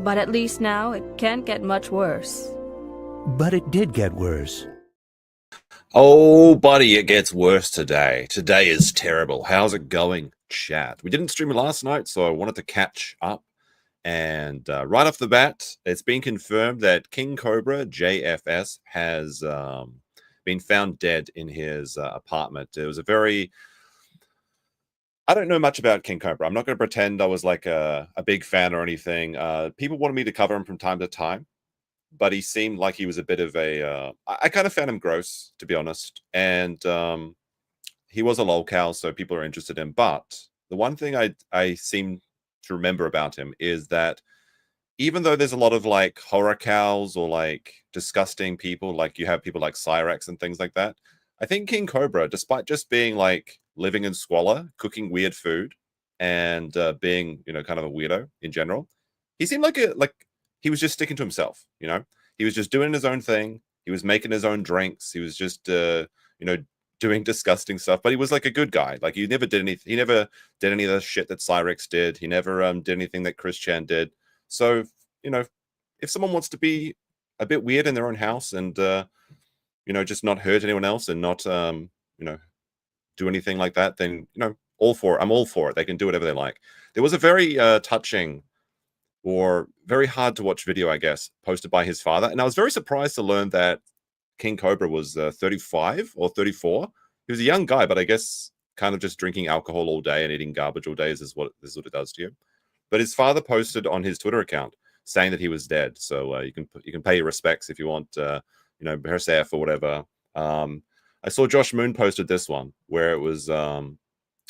But at least now it can't get much worse. But it did get worse. Oh, buddy, it gets worse today. Today is terrible. How's it going, chat? We didn't stream last night, so I wanted to catch up. And right off the bat, it's been confirmed that KingCobraJFS has been found dead in his apartment. It was a very... I don't know much about King Cobra. I'm not going to pretend I was like a big fan or anything. People wanted me to cover him from time to time, but he seemed like he was a bit of a... I kind of found him gross, to be honest. And he was a lolcow, so people are interested in him. But the one thing I seem to remember about him is that even though there's a lot of like horror cows or like disgusting people, like you have people like Cyrex and things like that, I think King Cobra, despite just being like living in squalor, cooking weird food, and being, you know, kind of a weirdo in general, he seemed like he was just sticking to himself. You know, he was just doing his own thing. He was making his own drinks. He was just, you know, doing disgusting stuff. But he was like a good guy. Like he never did anything. He never did any of the shit that Cyrex did. He never did anything that Chris Chan did. So, you know, if someone wants to be a bit weird in their own house and you know, just not hurt anyone else and not you know, do anything like that, then, you know, all for it. I'm all for it. They can do whatever they like. There was a very touching or very hard to watch video, I guess, posted by his father. And I was very surprised to learn that King Cobra was 35 or 34. He was a young guy, but I guess kind of just drinking alcohol all day and eating garbage all day is what it does to you. But his father posted on his Twitter account saying that he was dead. So you can pay your respects if you want, you know, Hersef or whatever. I saw Josh Moon posted this one where it was,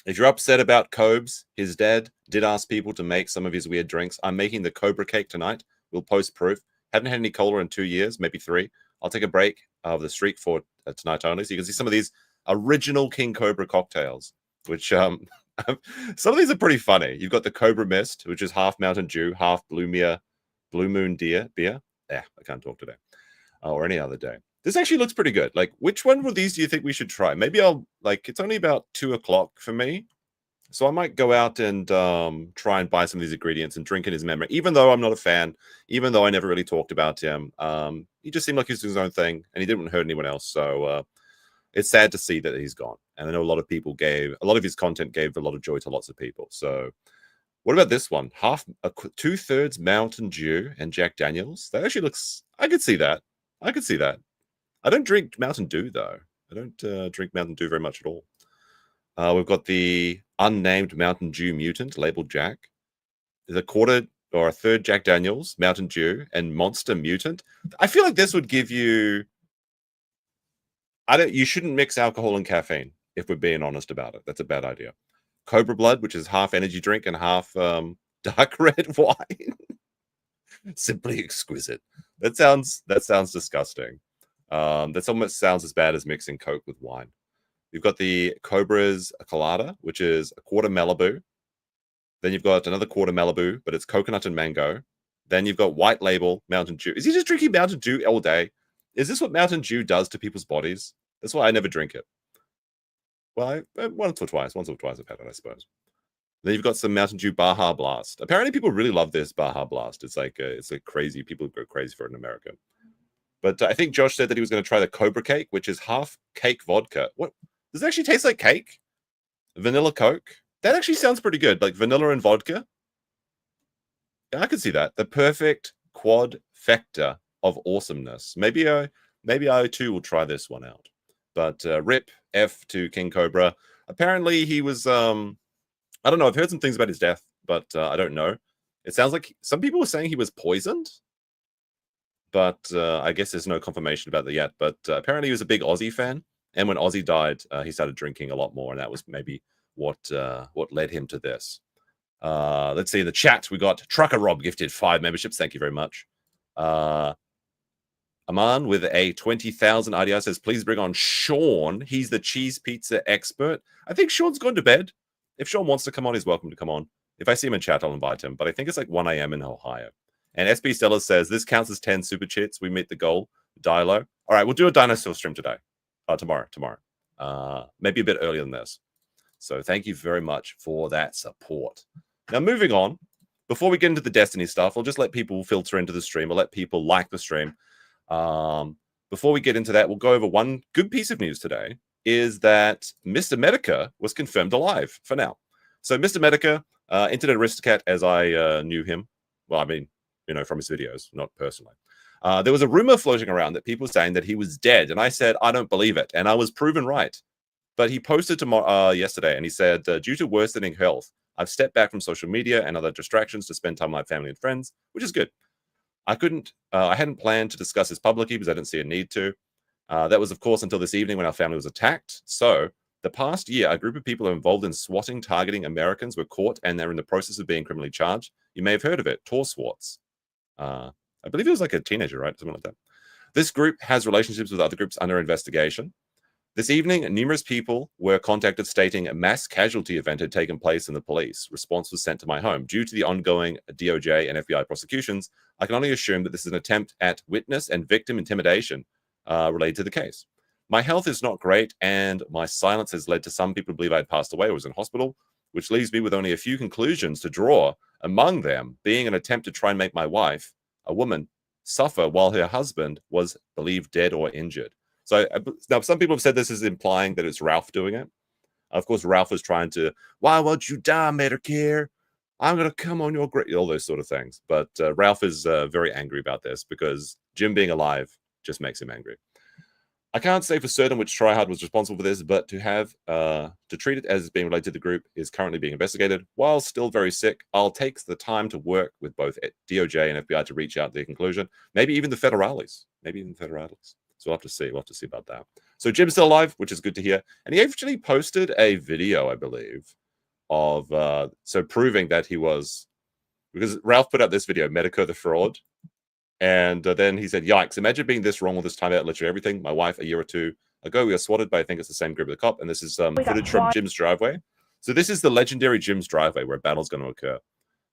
if you're upset about Cobes, his dad did ask people to make some of his weird drinks. I'm making the Cobra cake tonight. We'll post proof. Haven't had any cola in 2 years, maybe 3. I'll take a break of the streak for tonight only. So you can see some of these original King Cobra cocktails, which some of these are pretty funny. You've got the Cobra Mist, which is half Mountain Dew, half Blue Moon beer. Yeah, I can't talk today. Or any other day. This actually looks pretty good. Like, which one of these do you think we should try? Maybe I'll, like, it's only about 2 o'clock for me. So I might go out and try and buy some of these ingredients and drink in his memory. Even though I'm not a fan, even though I never really talked about him, he just seemed like he was doing his own thing and he didn't hurt anyone else. So it's sad to see that he's gone. And I know a lot of people a lot of his content gave a lot of joy to lots of people. So what about this one? 2/3 Mountain Dew and Jack Daniels. That actually looks, I could see that. I could see that. I don't drink Mountain Dew, though. I don't drink Mountain Dew very much at all. We've got the unnamed Mountain Dew Mutant, labeled Jack. There's a quarter or a third Jack Daniels, Mountain Dew, and Monster Mutant. I feel like this would give you... You shouldn't mix alcohol and caffeine, if we're being honest about it. That's a bad idea. Cobra Blood, which is half energy drink and half dark red wine. Simply exquisite. That sounds disgusting. That almost sounds as bad as mixing Coke with wine. You've got the Cobra's Colada, which is a quarter Malibu. Then you've got another quarter Malibu, but it's coconut and mango. Then you've got white label Mountain Dew. Is he just drinking Mountain Dew all day? Is this what Mountain Dew does to people's bodies? That's why I never drink it. Well, once or twice I've had it, I suppose. Then you've got some Mountain Dew Baja Blast. Apparently people really love this Baja Blast. It's like crazy. People go crazy for it in America. But I think Josh said that he was going to try the Cobra cake, which is half cake vodka. What? Does it actually taste like cake? Vanilla Coke? That actually sounds pretty good. Like vanilla and vodka? Yeah, I could see that. The perfect quadfecta of awesomeness. Maybe I too will try this one out. But rip F to King Cobra. Apparently he was... I don't know. I've heard some things about his death, but I don't know. It sounds like some people were saying he was poisoned. But I guess there's no confirmation about that yet. But apparently he was a big Aussie fan. And when Aussie died, he started drinking a lot more. And that was maybe what led him to this. Let's see in the chat. We got Trucker Rob gifted 5 memberships. Thank you very much. Aman with a 20,000 RDI says, please bring on Sean. He's the cheese pizza expert. I think Sean's gone to bed. If Sean wants to come on, he's welcome to come on. If I see him in chat, I'll invite him. But I think it's like 1 a.m. in Ohio. And SB Stellar says, this counts as 10 super chits. We meet the goal. Die low. All right, we'll do a dinosaur stream today. Tomorrow. Maybe a bit earlier than this. So thank you very much for that support. Now, moving on. before we get into the Destiny stuff, I'll just let people filter into the stream. I'll let people like the stream. Before we get into that, we'll go over one good piece of news today, is that Mr. Medica was confirmed alive for now. So Mr. Medica, Internet Aristocrat, as I knew him, well, I mean, you know, from his videos, not personally. There was a rumor floating around that people were saying that he was dead. And I said, I don't believe it. And I was proven right. But he posted yesterday, and he said, due to worsening health, I've stepped back from social media and other distractions to spend time with my family and friends, which is good. I hadn't planned to discuss this publicly because I didn't see a need to. That was, of course, until this evening when our family was attacked. So the past year, a group of people involved in swatting, targeting Americans were caught, and they're in the process of being criminally charged. You may have heard of it, Tor Swartz. I believe he was like a teenager, right? Something like that. This group has relationships with other groups under investigation. This evening, numerous people were contacted stating a mass casualty event had taken place in the police. Response was sent to my home. Due to the ongoing DOJ and FBI prosecutions, I can only assume that this is an attempt at witness and victim intimidation related to the case. My health is not great, and my silence has led to some people to believe I had passed away or was in hospital, which leaves me with only a few conclusions to draw, among them being an attempt to try and make my wife, a woman, suffer while her husband was believed dead or injured. So now some people have said this is implying that it's Ralph doing it. Of course, Ralph was trying to, why won't you die, Medicare? I'm going to come on your grave, all those sort of things. But Ralph is very angry about this because Jim being alive just makes him angry. I can't say for certain which tryhard was responsible for this, but to treat it as being related to the group is currently being investigated. While still very sick, I'll take the time to work with both DOJ and FBI to reach out to their conclusion. Maybe even the federales. So we'll have to see. We'll have to see about that. So Jim's still alive, which is good to hear. And he actually posted a video, I believe, of proving that he was, because Ralph put out this video, Medica the fraud. And then he said, yikes, imagine being this wrong all this time out, literally everything. My wife, a year or two ago, we were swatted by, I think it's the same group of the cop. And this is footage from Jim's driveway. So this is the legendary Jim's driveway where a battle's going to occur.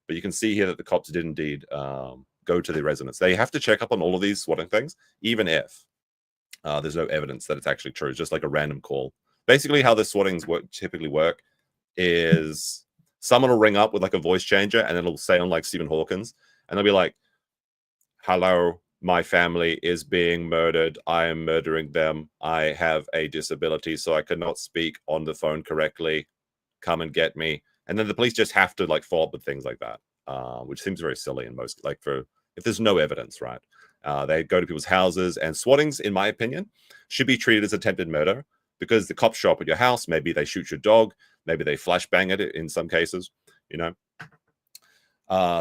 But you can see here that the cops did indeed go to the residence. They have to check up on all of these swatting things, even if there's no evidence that it's actually true. It's just like a random call. Basically, how the swattings typically work is someone will ring up with like a voice changer, and it'll say on like Stephen Hawkins, and they'll be like, hello, my family is being murdered. I am murdering them. I have a disability, so I cannot speak on the phone correctly. Come and get me. And then the police just have to like follow up with things like that, which seems very silly in most, like if there's no evidence, right? They go to people's houses, and swattings, in my opinion, should be treated as attempted murder because the cops show up at your house. Maybe they shoot your dog. Maybe they flashbang at it in some cases, you know.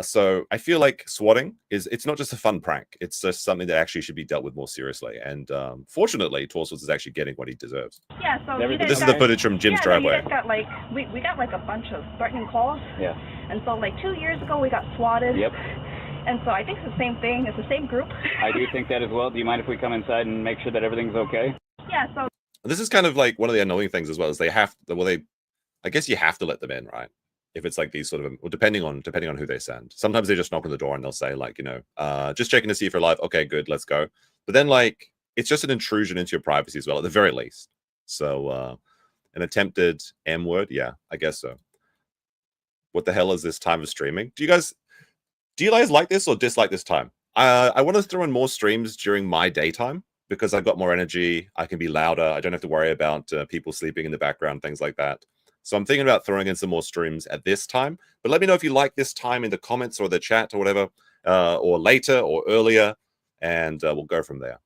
So I feel like swatting it's not just a fun prank. It's just something that actually should be dealt with more seriously. And fortunately, Torswitz is actually getting what he deserves. Yeah, so this is the footage from Jim's driveway. You guys got like, we got like a bunch of threatening calls. Yeah. And so like 2 years ago, we got swatted. Yep. And so I think it's the same thing. It's the same group. I do think that as well. Do you mind if we come inside and make sure that everything's okay? Yeah, so. This is kind of like one of the annoying things as well, is I guess you have to let them in, right? If it's like these sort of, well, depending on who they send. Sometimes they just knock on the door and they'll say like, you know, just checking to see if you're alive. Okay, good, let's go. But then like, it's just an intrusion into your privacy as well, at the very least. So an attempted M word, yeah, I guess so. What the hell is this time of streaming? Do you guys like this or dislike this time? I want to throw in more streams during my daytime because I've got more energy. I can be louder. I don't have to worry about people sleeping in the background, things like that. So I'm thinking about throwing in some more streams at this time. But let me know if you like this time in the comments or the chat or whatever, or later or earlier, and we'll go from there.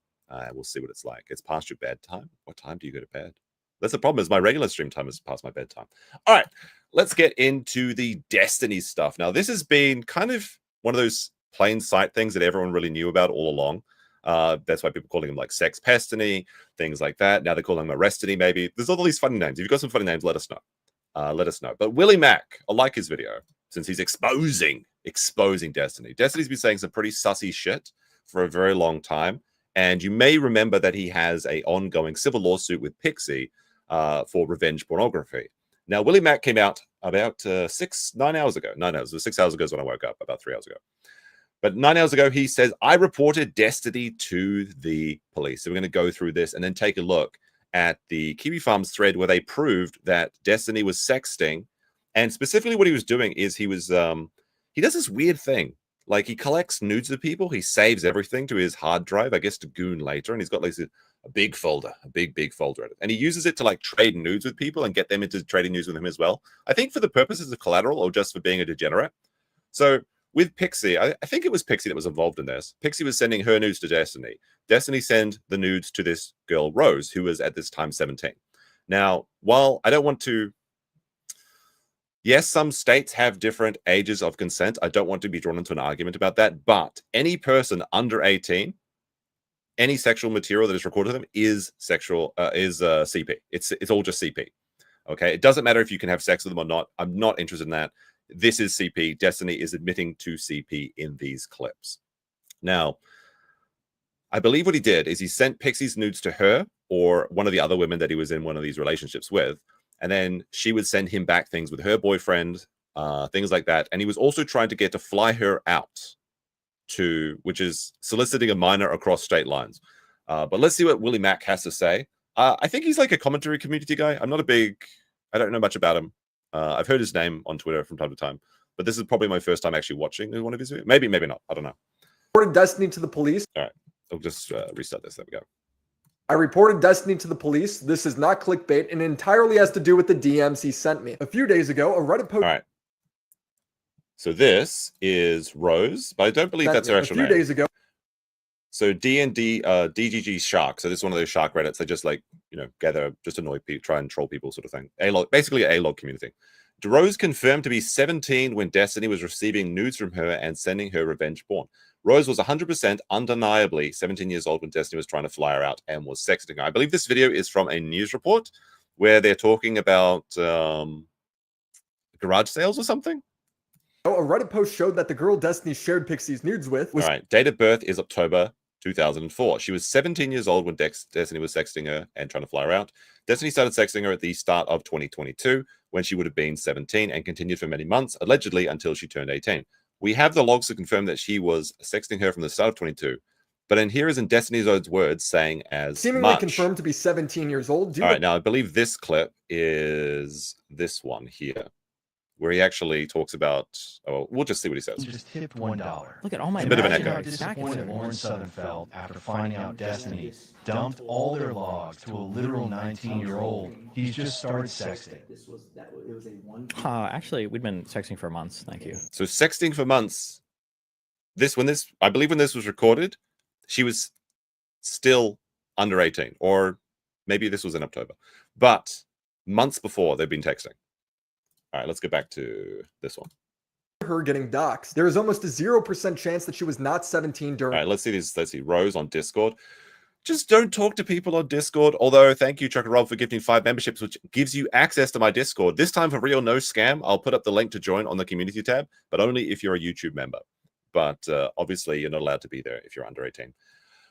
We'll see what it's like. It's past your bedtime. What time do you go to bed? That's the problem, is my regular stream time is past my bedtime. All right, let's get into the Destiny stuff. Now, this has been kind of one of those plain sight things that everyone really knew about all along. That's why people calling him like Sex Pestiny, things like that. Now they're calling him Arrestiny, maybe. There's all these funny names. If you've got some funny names, let us know. Let us know. But Willie Mack, I like his video since he's exposing Destiny. Destiny's been saying some pretty sussy shit for a very long time. And you may remember that he has an ongoing civil lawsuit with Pixie for revenge pornography. Now, Willie Mack came out about 9 hours ago. 9 hours. It was 6 hours ago is when I woke up, about 3 hours ago. But 9 hours ago, he says, I reported Destiny to the police. So we're going to go through this and then take a look at the Kiwi Farms thread where they proved that Destiny was sexting. And specifically what he was doing is he was he does this weird thing. Like, he collects nudes of people. He saves everything to his hard drive, I guess, to goon later. And he's got like a big folder, a big folder at it. And he uses it to like trade nudes with people and get them into trading nudes with him as well. I think for the purposes of collateral or just for being a degenerate. So with Pixie, I think it was Pixie that was involved in this. Pixie was sending her nudes to Destiny. Destiny sent the nudes to this girl, Rose, who was at this time 17. Now, while I don't want to... Yes, some states have different ages of consent. I don't want to be drawn into an argument about that. But any person under 18, any sexual material that is recorded to them is CP. It's all just CP. Okay, it doesn't matter if you can have sex with them or not. I'm not interested in that. This is CP. Destiny is admitting to CP in these clips. Now, I believe what he did is he sent Pixie's nudes to her or one of the other women that he was in one of these relationships with. And then she would send him back things with her boyfriend, things like that. And he was also trying to get to fly her out to, which is soliciting a minor across state lines. But let's see what Willie Mack has to say. I think he's like a commentary community guy. I don't know much about him. I've heard his name on Twitter from time to time, but this is probably my first time actually watching one of his videos. Maybe not. I don't know. Reported Destiny to the police. All right. I'll just restart this. There we go. I reported Destiny to the police. This is not clickbait and entirely has to do with the DMs he sent me. A few days ago, a Reddit post... All right. So this is Rose, but I don't believe that's her actual name. A few days ago. So D&D, DGG Shark. So this is one of those shark Reddits. They just like, gather, just annoy people, try and troll people sort of thing. Basically an A-log community. Rose confirmed to be 17 when Destiny was receiving nudes from her and sending her revenge porn. Rose was 100% undeniably 17 years old when Destiny was trying to fly her out and was sexting her. I believe this video is from a news report where they're talking about garage sales or something. A Reddit post showed that the girl Destiny shared Pixie's nudes with was... All right, date of birth is October 2004. She was 17 years old when Destiny was sexting her and trying to fly her out. Destiny started sexting her at the start of 2022 when she would have been 17 and continued for many months, allegedly until she turned 18. We have the logs to confirm that she was sexting her from the start of 22, but in here is in Destiny's own words saying as seemingly much. Confirmed to be 17 years old. All right, now I believe this clip is this one here, where he actually talks about. Oh, we'll just see what he says. Just tipped $1. Look at all my It's a bit of an Imagine echo. how disappointed Lauren Southern felt after finding out Destiny dumped all their logs to a literal 19-year-old he's just started sexting. Actually, we'd been sexting for months. Thank you. So sexting for months. I believe when this was recorded, she was still under 18, or maybe this was in October, but months before they've been texting. All right, let's get back to this one. Her getting doxxed. There is almost a 0% chance that she was not 17 during... All right, let's see this. Let's see. Rose on Discord. Just don't talk to people on Discord. Although, thank you, Chuck and Rob, for gifting 5 memberships, which gives you access to my Discord. This time, for real, no scam. I'll put up the link to join on the community tab, but only if you're a YouTube member. But obviously, you're not allowed to be there if you're under 18.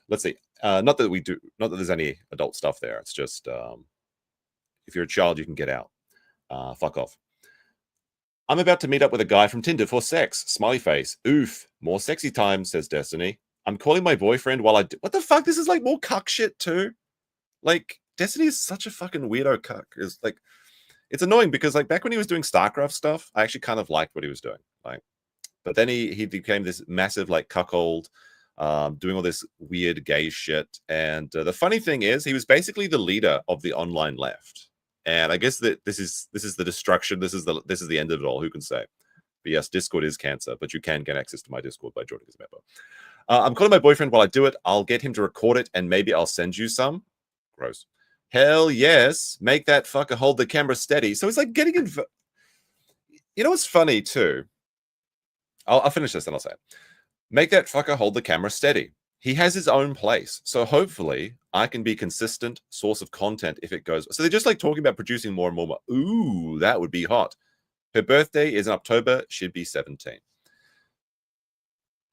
Let's see. Not that there's any adult stuff there. It's just if you're a child, you can get out. Fuck off. I'm about to meet up with a guy from Tinder for sex. Smiley face. Oof. More sexy time, says Destiny. I'm calling my boyfriend while I do... What the fuck? This is like more cuck shit too. Like, Destiny is such a fucking weirdo cuck. It's annoying because like back when he was doing StarCraft stuff, I actually kind of liked what he was doing. Like, but then he became this massive like cuckold, doing all this weird gay shit. And the funny thing is, he was basically the leader of the online left. And I guess that this is the destruction. This is the end of it all. Who can say? But yes, Discord is cancer, but you can get access to my Discord by joining as a member. I'm calling my boyfriend while I do it. I'll get him to record it, and maybe I'll send you some. Gross. Hell yes. Make that fucker hold the camera steady. So it's like getting in. You know what's funny too? I'll finish this and I'll say it. Make that fucker hold the camera steady. He has his own place. So hopefully I can be consistent source of content if it goes. So they're just like talking about producing more and more. Ooh, that would be hot. Her birthday is in October. She'd be 17.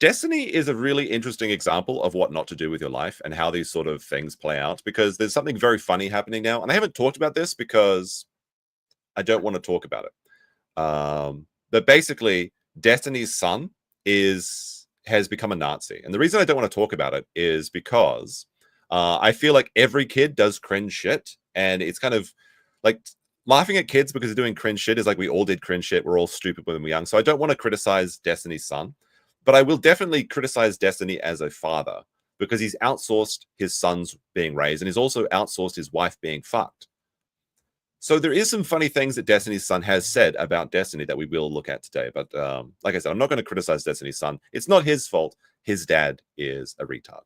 Destiny is a really interesting example of what not to do with your life and how these sort of things play out, because there's something very funny happening now. And I haven't talked about this because I don't want to talk about it. But basically, Destiny's son has become a Nazi. And the reason I don't want to talk about it is because I feel like every kid does cringe shit. And it's kind of like laughing at kids because they're doing cringe shit is like we all did cringe shit. We're all stupid when we were young. So I don't want to criticize Destiny's son, but I will definitely criticize Destiny as a father because he's outsourced his son's being raised and he's also outsourced his wife being fucked. So there is some funny things that Destiny's son has said about Destiny that we will look at today. But like I said, I'm not going to criticize Destiny's son. It's not his fault. His dad is a retard.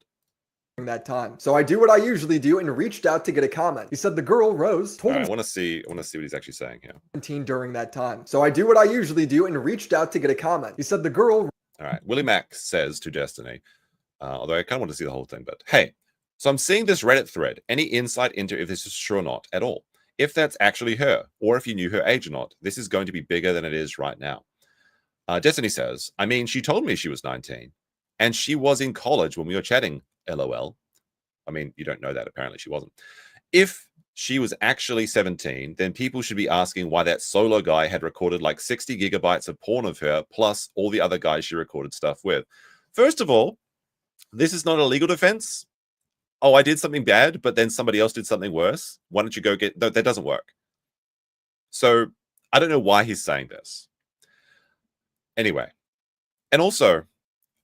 That time. So I do what I usually do and reached out to get a comment. He said the girl, Rose, told him I want to see what he's actually saying here. 17 during that time. So I do what I usually do and reached out to get a comment. He said the girl. All right. Willie Mack says to Destiny, although I kind of want to see the whole thing, but hey, so I'm seeing this Reddit thread. Any insight into if this is true or not at all? If that's actually her, or if you knew her age or not, this is going to be bigger than it is right now. Destiny says, I mean, she told me she was 19 and she was in college when we were chatting, LOL. I mean, you don't know that. Apparently she wasn't. If she was actually 17, then people should be asking why that solo guy had recorded like 60 gigabytes of porn of her, plus all the other guys she recorded stuff with. First of all, this is not a legal defense. Oh, I did something bad, but then somebody else did something worse. Why don't you go get... No, that doesn't work. So I don't know why he's saying this. Anyway. And also,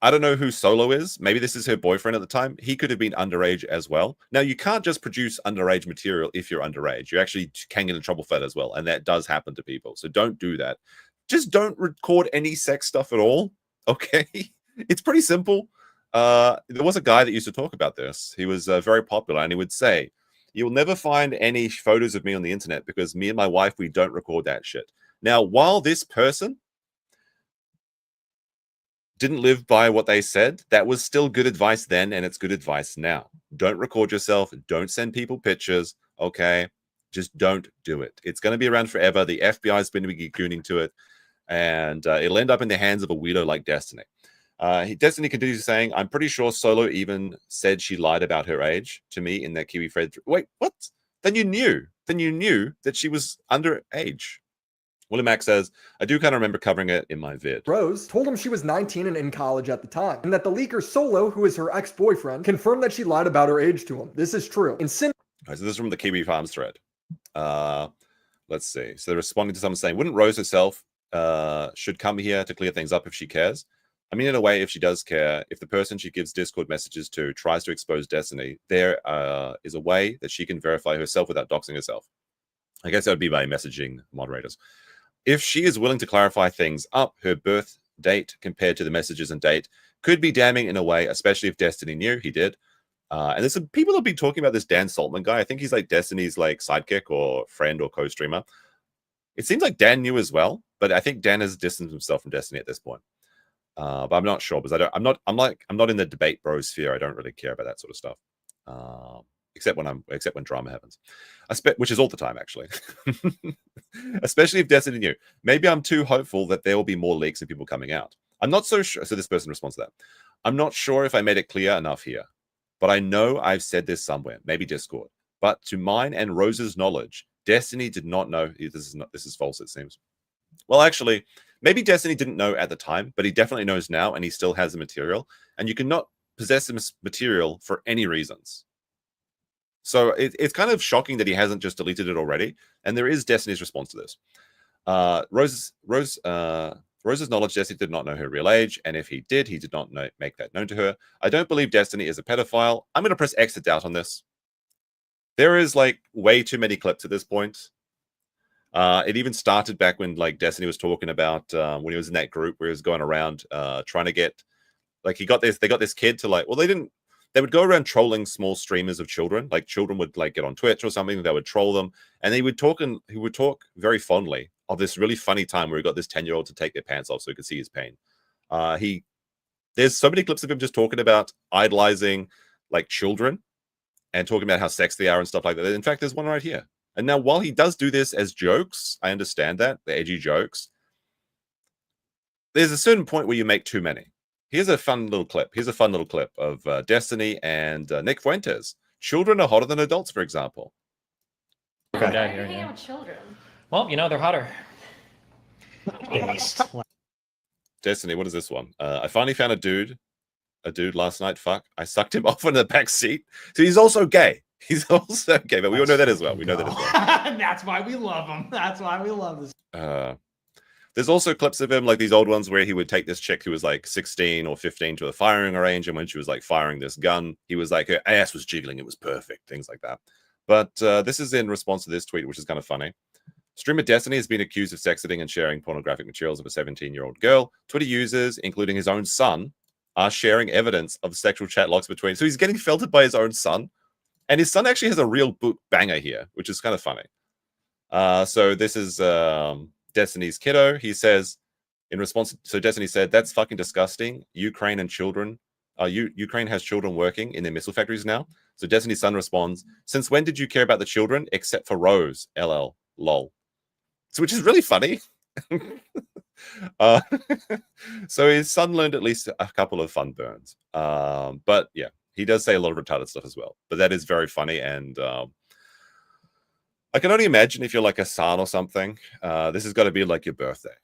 I don't know who Solo is. Maybe this is her boyfriend at the time. He could have been underage as well. Now, you can't just produce underage material if you're underage. You actually can get in trouble for that as well. And that does happen to people. So don't do that. Just don't record any sex stuff at all. Okay? It's pretty simple. There was a guy that used to talk about this. He was very popular, and he would say, you'll never find any photos of me on the internet because me and my wife, we don't record that shit. Now, while this person didn't live by what they said, that was still good advice then, and it's good advice now. Don't record yourself. Don't send people pictures, okay? Just don't do it. It's going to be around forever. The FBI is going to be gooning to it, and it'll end up in the hands of a weirdo like Destiny. Destiny continues saying, I'm pretty sure Solo even said she lied about her age to me in that Kiwi thread. Wait, what? Then you knew. Then you knew that she was underage. Willie Mack says, I do kind of remember covering it in my vid. Rose told him she was 19 and in college at the time, and that the leaker Solo, who is her ex-boyfriend, confirmed that she lied about her age to him. This is true. Right, so this is from the Kiwi Farms thread. Let's see. So they're responding to someone saying, wouldn't Rose herself should come here to clear things up if she cares? I mean, in a way, if she does care, if the person she gives Discord messages to tries to expose Destiny, there is a way that she can verify herself without doxing herself. I guess that would be by messaging moderators. If she is willing to clarify things up, her birth date compared to the messages and date could be damning in a way, especially if Destiny knew he did. And there's some people that have been talking about this Dan Saltman guy. I think he's like Destiny's like sidekick or friend or co-streamer. It seems like Dan knew as well, but I think Dan has distanced himself from Destiny at this point. But I'm not sure because I'm not in the debate bro sphere. I don't really care about that sort of stuff. Except when drama happens, which is all the time actually. Especially if Destiny knew. Maybe I'm too hopeful that there will be more leaks and people coming out. I'm not so sure. So this person responds to that. I'm not sure if I made it clear enough here, but I know I've said this somewhere, maybe Discord. But to mine and Rose's knowledge, Destiny did not know. This is false. It seems. Well, actually, maybe Destiny didn't know at the time, but he definitely knows now, and he still has the material. And you cannot possess this material for any reasons. So it's kind of shocking that he hasn't just deleted it already. And there is Destiny's response to this. Rose's knowledge, Destiny did not know her real age. And if he did not make that known to her. I don't believe Destiny is a pedophile. I'm going to press X to doubt on this. There is like way too many clips at this point. It even started back when like Destiny was talking about when he was in that group where he was going around trying to get like they got this kid to like, well, they would go around trolling small streamers of children. Like children would like get on Twitch or something. They would troll them. And he would talk very fondly of this really funny time where he got this 10-year-old to take their pants off so he could see his pain. There's so many clips of him just talking about idolizing like children and talking about how sexy they are and stuff like that. In fact, there's one right here. And now while he does do this as jokes, I understand that, the edgy jokes, there's a certain point where you make too many. Here's a fun little clip. Here's a fun little clip of Destiny and Nick Fuentes. Children are hotter than adults, for example. Okay. Why are you hanging out with children? Well, you know, they're hotter. Destiny, what is this one? I finally found a dude last night. Fuck. I sucked him off in the back seat. So he's also gay. He's also okay, but we all know that as well. We know that as well. That's why we love him. That's why we love this. There's also clips of him, like these old ones, where he would take this chick who was like 16 or 15 to a firing range, and when she was like firing this gun, he was like, her ass was jiggling, it was perfect, things like that. But this is in response to this tweet, which is kind of funny. Streamer Destiny has been accused of sexting and sharing pornographic materials of a 17-year-old girl. Twitter users, including his own son, are sharing evidence of sexual chat logs between. So he's getting filtered by his own son. And his son actually has a real book banger here, which is kind of funny. So this is Destiny's kiddo. He says, in response, so Destiny said, "That's fucking disgusting. Ukraine and children, Ukraine has children working in their missile factories now." So Destiny's son responds, "Since when did you care about the children? Except for Rose, LL, lol." So, which is really funny. So his son learned at least a couple of fun burns. But yeah, he does say a lot of retarded stuff as well. But that is very funny, and I can only imagine if you're like a son or something, this has got to be like your birthday.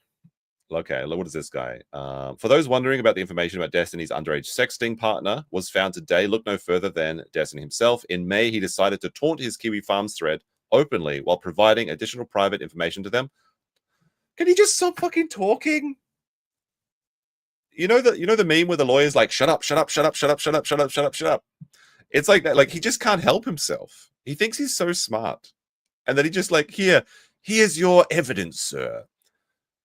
Okay, what is this guy? For those wondering about the information about Destiny's underage sexting partner was found today, look no further than Destiny himself. In May, he decided to taunt his Kiwi Farms thread openly while providing additional private information to them. Can he just stop fucking talking? You know the meme where the lawyer's like, shut up, shut up, shut up, shut up, shut up, shut up, shut up, shut up. It's like that. Like, he just can't help himself. He thinks he's so smart. And then he just like, here's your evidence, sir.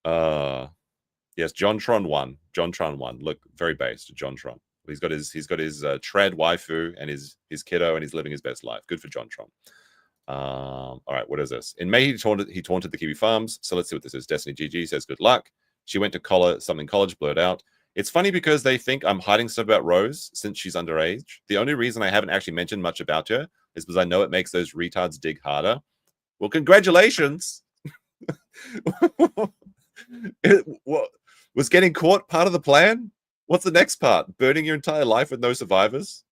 Yes, JonTron 1. JonTron 1. Look, very based. JonTron. He's got his trad waifu and his kiddo, and he's living his best life. Good for JonTron. All right, what is this? In May, he taunted the Kiwi Farms. So let's see what this is. Destiny GG says, good luck. She went to college, blurred out. It's funny because they think I'm hiding stuff about Rose since she's underage. The only reason I haven't actually mentioned much about her is because I know it makes those retards dig harder. Well, congratulations. Was getting caught part of the plan? What's the next part? Burning your entire life with no survivors?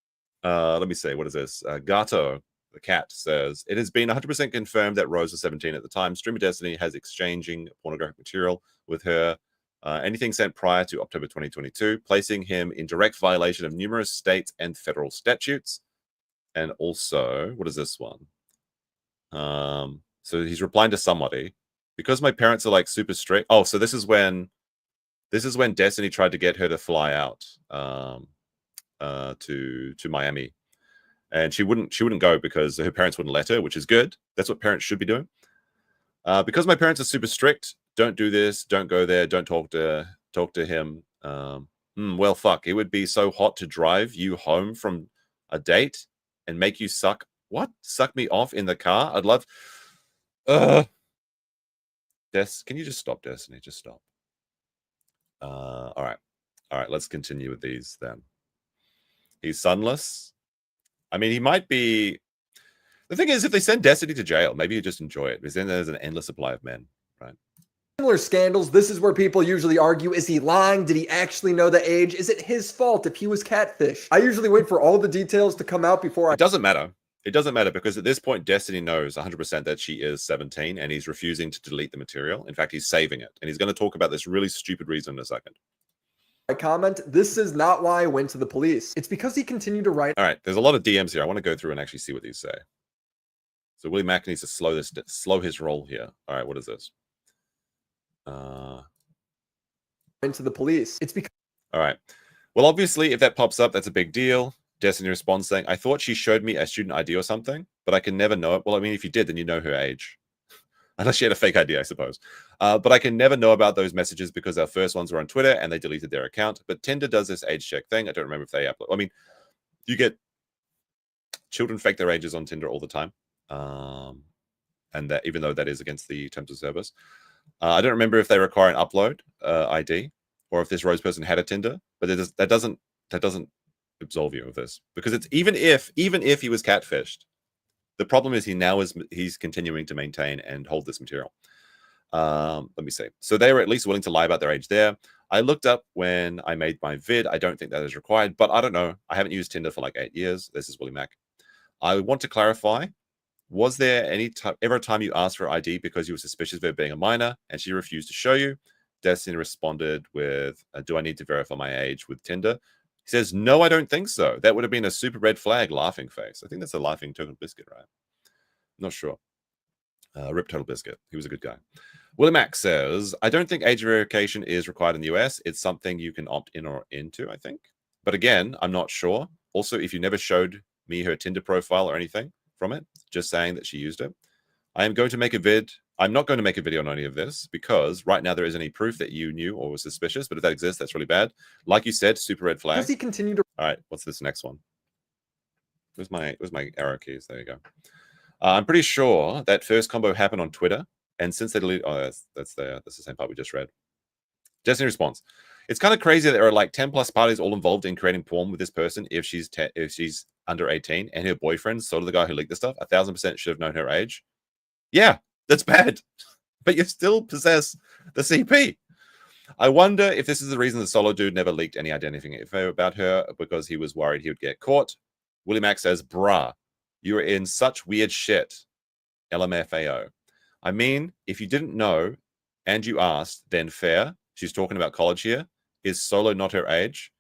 Let me see. What is this? Gato, the cat, says, it has been 100% confirmed that Rose was 17 at the time. Streamer Destiny has exchanging pornographic material with her. Anything sent prior to October 2022, placing him in direct violation of numerous state and federal statutes. And also, what is this one? So he's replying to somebody. Because my parents are like super strict. Oh, so this is when Destiny tried to get her to fly out to Miami. And she wouldn't go because her parents wouldn't let her, which is good. That's what parents should be doing. Because my parents are super strict, don't do this, don't go there, don't talk to him. Well, fuck, it would be so hot to drive you home from a date and make you suck me off in the car. I'd love. Can you just stop, Destiny? Just stop. All right. Let's continue with these then. He's sonless. I mean, he might be. The thing is, if they send Destiny to jail, maybe you just enjoy it because then there's an endless supply of men, right? Similar scandals. This is where people usually argue, is he lying? Did he actually know the age? Is it his fault if he was catfish? I usually wait for all the details to come out before It doesn't matter. It doesn't matter because at this point, Destiny knows 100% that she is 17 and he's refusing to delete the material. In fact, he's saving it. And he's going to talk about this really stupid reason in a second. I comment, this is not why I went to the police. It's because he continued to write. All right, there's a lot of DMs here. I want to go through and actually see what these say. So Willie Mack needs to slow his roll here. All right, what is this? Went to the police. It's because. All right. Well, obviously, if that pops up, that's a big deal. Destiny responds saying, I thought she showed me a student ID or something, but I can never know it. Well, I mean, if you did, then you know her age. Unless she had a fake ID, I suppose. But I can never know about those messages because our first ones were on Twitter and they deleted their account. But Tinder does this age check thing. I don't remember if they upload. I mean, you get children fake their ages on Tinder all the time. And that even though that is against the terms of service. I don't remember if they require an upload ID or if this Rose person had a Tinder, but that doesn't absolve you of this because it's even if he was catfished, the problem is he's continuing to maintain and hold this material. Let me see. So they were at least willing to lie about their age there. I looked up when I made my vid. I don't think that is required, but I don't know. I haven't used Tinder for like 8 years. This is Willie Mack. I want to clarify. Was there ever a time you asked for ID because you were suspicious of her being a minor and she refused to show you? Destiny responded with, do I need to verify my age with Tinder? He says, no, I don't think so. That would have been a super red flag, laughing face. I think that's a laughing Total Biscuit, right? Not sure. Rip Total Biscuit. He was a good guy. Willie Max says, I don't think age verification is required in the US. It's something you can opt in or into, I think. But again, I'm not sure. Also, if you never showed me her Tinder profile or anything from it, just saying that she used it, I am going to make a vid. I'm not going to make a video on any of this because right now there isn't any proof that you knew or was suspicious. But if that exists, that's really bad. Like you said, super red flag. Does he continue to? All right, what's this next one? Where's my arrow keys? There you go. I'm pretty sure that first combo happened on Twitter, and since they deleted, that's the same part we just read. Destiny response. It's kind of crazy that there are like 10 plus parties all involved in creating porn with this person if she's under 18, and her boyfriend, sort of the guy who leaked the stuff, 1,000% should have known her age. Yeah, that's bad, but you still possess the CP. I wonder if this is the reason the solo dude never leaked any identity info about her because he was worried he would get caught. Willie Max says, bruh, you're in such weird shit. LMFAO. I mean, if you didn't know and you asked, then fair. She's talking about college here. Is Solo not her age?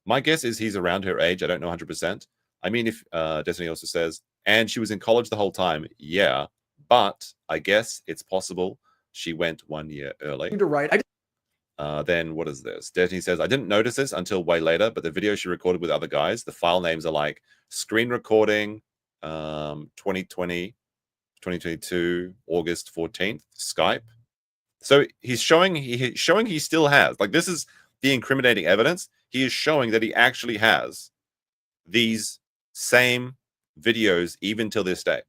My guess is he's around her age. I don't know 100%. I mean, if Destiny also says, and she was in college the whole time. Yeah, but I guess it's possible she went 1 year early. You're right. Then what is this? Destiny says, I didn't notice this until way later, but the video she recorded with other guys, the file names are like screen recording, 2020, 2022, August 14th, Skype. So he's showing he still has, like, this is the incriminating evidence. He is showing that he actually has these same videos even till this day,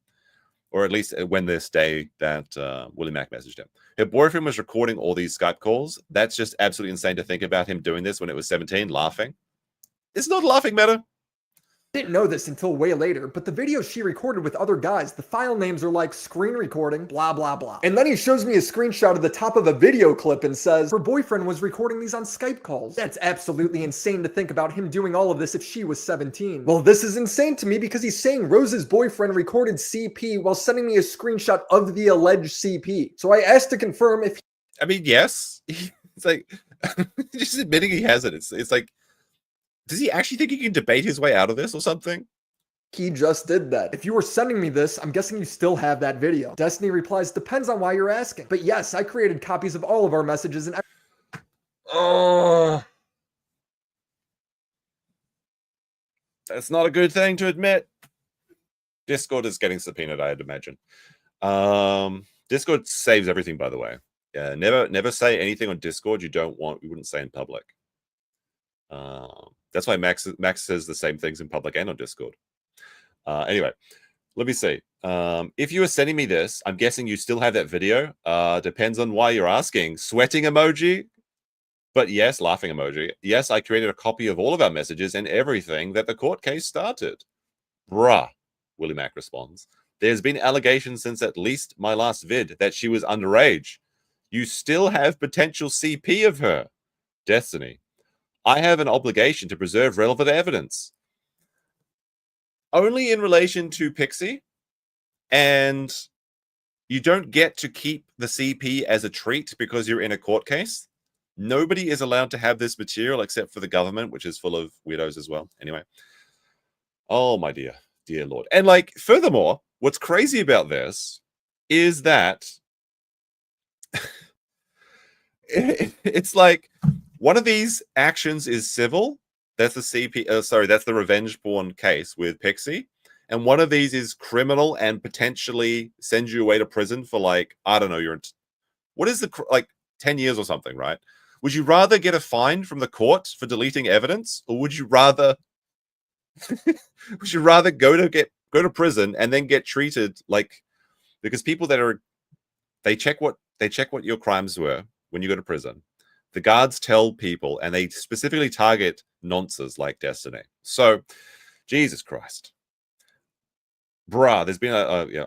or at least when this day that Willie Mack messaged him. Her boyfriend was recording all these Skype calls. That's just absolutely insane to think about him doing this when it was 17, laughing. It's not a laughing matter. Didn't know this until way later, but the videos she recorded with other guys, the file names are like screen recording, blah, blah, blah. And then he shows me a screenshot of the top of a video clip and says, her boyfriend was recording these on Skype calls. That's absolutely insane to think about him doing all of this if she was 17. Well, this is insane to me because he's saying Rose's boyfriend recorded CP while sending me a screenshot of the alleged CP. So I asked to confirm if I mean, yes. It's like, just admitting he has it. It's like, does he actually think he can debate his way out of this or something? he just did that. If you were sending me this, I'm guessing you still have that video. Destiny replies, depends on why you're asking. But yes, I created copies of all of our messages and that's not a good thing to admit. Discord is getting subpoenaed, I'd imagine. Discord saves everything, by the way. Yeah, never say anything on Discord you wouldn't say in public. That's why Max says the same things in public and on Discord. Anyway, let me see. If you were sending me this, I'm guessing you still have that video. Depends on why you're asking. Sweating emoji. But yes, laughing emoji. Yes, I created a copy of all of our messages and everything that the court case started. Bruh, Willie Mac responds. There's been allegations since at least my last vid that she was underage. You still have potential CP of her. Destiny. I have an obligation to preserve relevant evidence. Only in relation to Pixie, and you don't get to keep the CP as a treat because you're in a court case. Nobody is allowed to have this material except for the government, which is full of weirdos as well. Anyway. Oh, my dear Lord. And like, furthermore, what's crazy about this is that it's like one of these actions is civil. That's the CP. That's the revenge porn case with Pixie. And one of these is criminal and potentially sends you away to prison for like, I don't know, what is the, like 10 years or something, right? Would you rather get a fine from the court for deleting evidence, or would you rather go to prison and then get treated like, because people that they check what your crimes were when you go to prison. The guards tell people, and they specifically target nonces like Destiny. So, Jesus Christ, bruh, there's been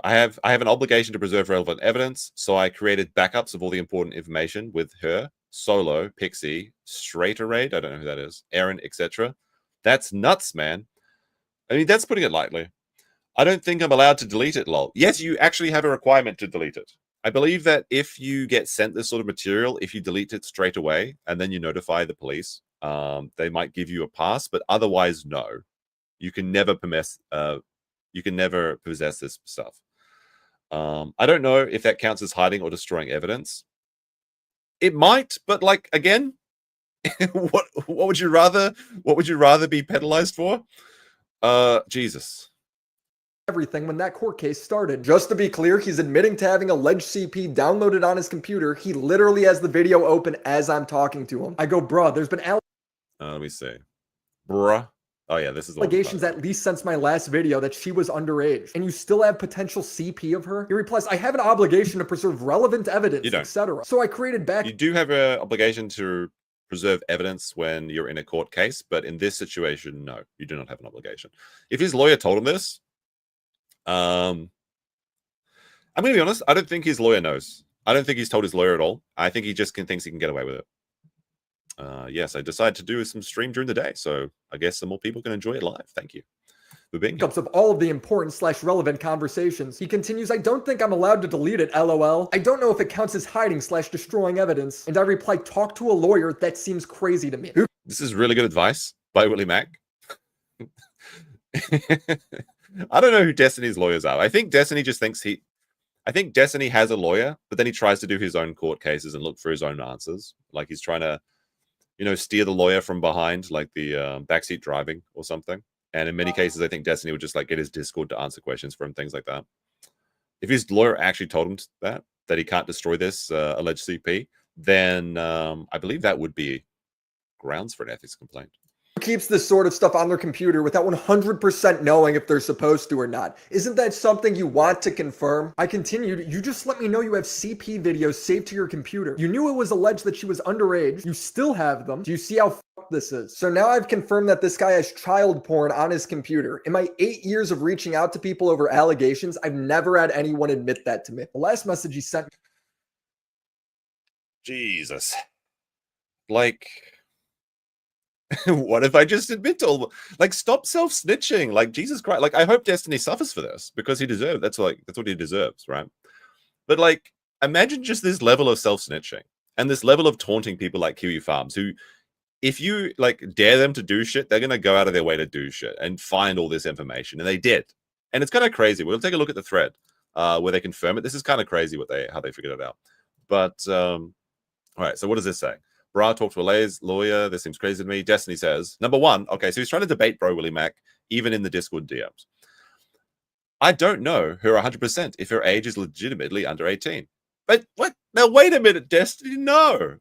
I have an obligation to preserve relevant evidence, so I created backups of all the important information with her, Solo, Pixie, Straighter Raid, I don't know who that is, Aaron, etc. That's nuts, man. I mean, that's putting it lightly. I don't think I'm allowed to delete it, lol. Yes, you actually have a requirement to delete it. I believe that if you get sent this sort of material, if you delete it straight away and then you notify the police, they might give you a pass, but otherwise, no. You can never possess this stuff. I don't know if that counts as hiding or destroying evidence. It might, but like again, what would you rather? What would you rather be penalized for? Jesus. Everything when that court case started. Just to be clear, he's admitting to having alleged CP downloaded on his computer. He literally has the video open as I'm talking to him. I go, bruh, there's been let me see. Bruh. Oh yeah, this is allegations at least since my last video that she was underage, and you still have potential CP of her? He replies, I have an obligation to preserve relevant evidence, etc. So I created back. You do have an obligation to preserve evidence when you're in a court case, but in this situation, no, you do not have an obligation. If his lawyer told him this, I'm gonna be honest, I don't think his lawyer knows. I don't think he's told his lawyer at all. I think he just thinks he can get away with it. Yes, I decided to do some stream during the day, so I guess some more people can enjoy it live. Thank you for being here. Of all of the important / relevant conversations. He continues, I don't think I'm allowed to delete it, LOL. I don't know if it counts as hiding / destroying evidence. And I reply, talk to a lawyer. That seems crazy to me. This is really good advice by Willie Mack. I don't know who Destiny's lawyers are. I think Destiny just thinks I think Destiny has a lawyer, but then he tries to do his own court cases and look for his own answers. Like he's trying to, steer the lawyer from behind, like the backseat driving or something. And in many cases, I think Destiny would just like get his Discord to answer questions for him, things like that. If his lawyer actually told him that he can't destroy this alleged CP, then I believe that would be grounds for an ethics complaint. Keeps this sort of stuff on their computer without 100% knowing if they're supposed to or not. Isn't that something you want to confirm? I continued, you just let me know you have CP videos saved to your computer. You knew it was alleged that she was underage. You still have them. Do you see how fucked this is? So now I've confirmed that this guy has child porn on his computer. In my 8 years of reaching out to people over allegations, I've never had anyone admit that to me. The last message he sent me. Jesus. Like... what if I just admit to all, like, stop self-snitching? Like, Jesus Christ. Like, I hope Destiny suffers for this because he deserves, that's what he deserves, right? But like, imagine just this level of self-snitching and this level of taunting people like Kiwi Farms, who, if you like dare them to do shit, they're gonna go out of their way to do shit and find all this information, and they did. And it's kind of crazy. We'll take a look at the thread where they confirm it. This is kind of crazy how they figured it out. But all right, so what does this say? Bra talked to a lawyer. This seems crazy to me. Destiny says, number one, okay, so he's trying to debate Bro Willie Mack, even in the Discord DMs. I don't know her 100% if her age is legitimately under 18. But what? Now, wait a minute, Destiny, no.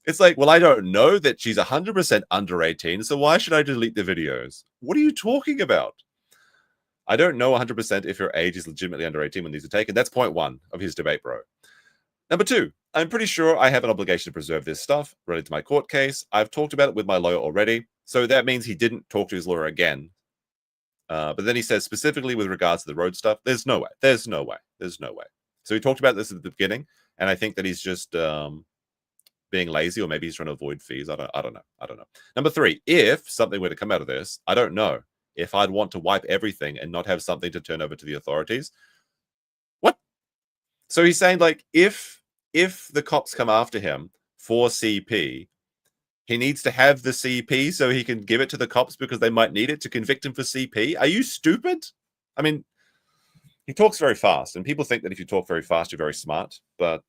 It's like, well, I don't know that she's 100% under 18, so why should I delete the videos? What are you talking about? I don't know 100% if her age is legitimately under 18 when these are taken. That's point one of his debate, bro. Number two, I'm pretty sure I have an obligation to preserve this stuff related to my court case. I've talked about it with my lawyer already. So that means he didn't talk to his lawyer again. But then he says specifically with regards to the road stuff, there's no way. There's no way. There's no way. So he talked about this at the beginning. And I think that he's just being lazy, or maybe he's trying to avoid fees. I don't know. Number three, if something were to come out of this, I don't know if I'd want to wipe everything and not have something to turn over to the authorities. What? So he's saying, like, if the cops come after him for CP, he needs to have the CP so he can give it to the cops because they might need it to convict him for CP. Are you stupid? I mean, he talks very fast, and people think that if you talk very fast, you're very smart. But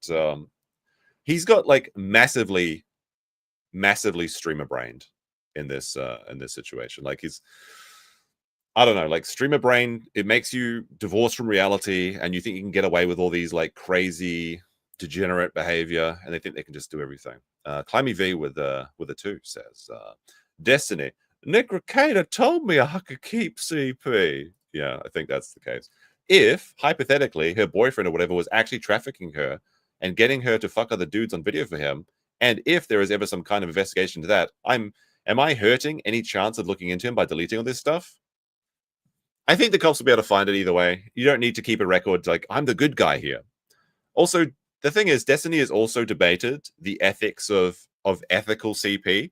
he's got like massively streamer brained in this situation. Like I don't know, like streamer brain, it makes you divorce from reality, and you think you can get away with all these like crazy degenerate behavior, and they think they can just do everything. Climby V with a 2 says, Destiny, Nick Ricada told me I could keep CP. Yeah, I think that's the case. If, hypothetically, her boyfriend or whatever was actually trafficking her and getting her to fuck other dudes on video for him, and if there is ever some kind of investigation to that, am I hurting any chance of looking into him by deleting all this stuff? I think the cops will be able to find it either way. You don't need to keep a record like, I'm the good guy here. Also, the thing is, Destiny has also debated the ethics of ethical CP.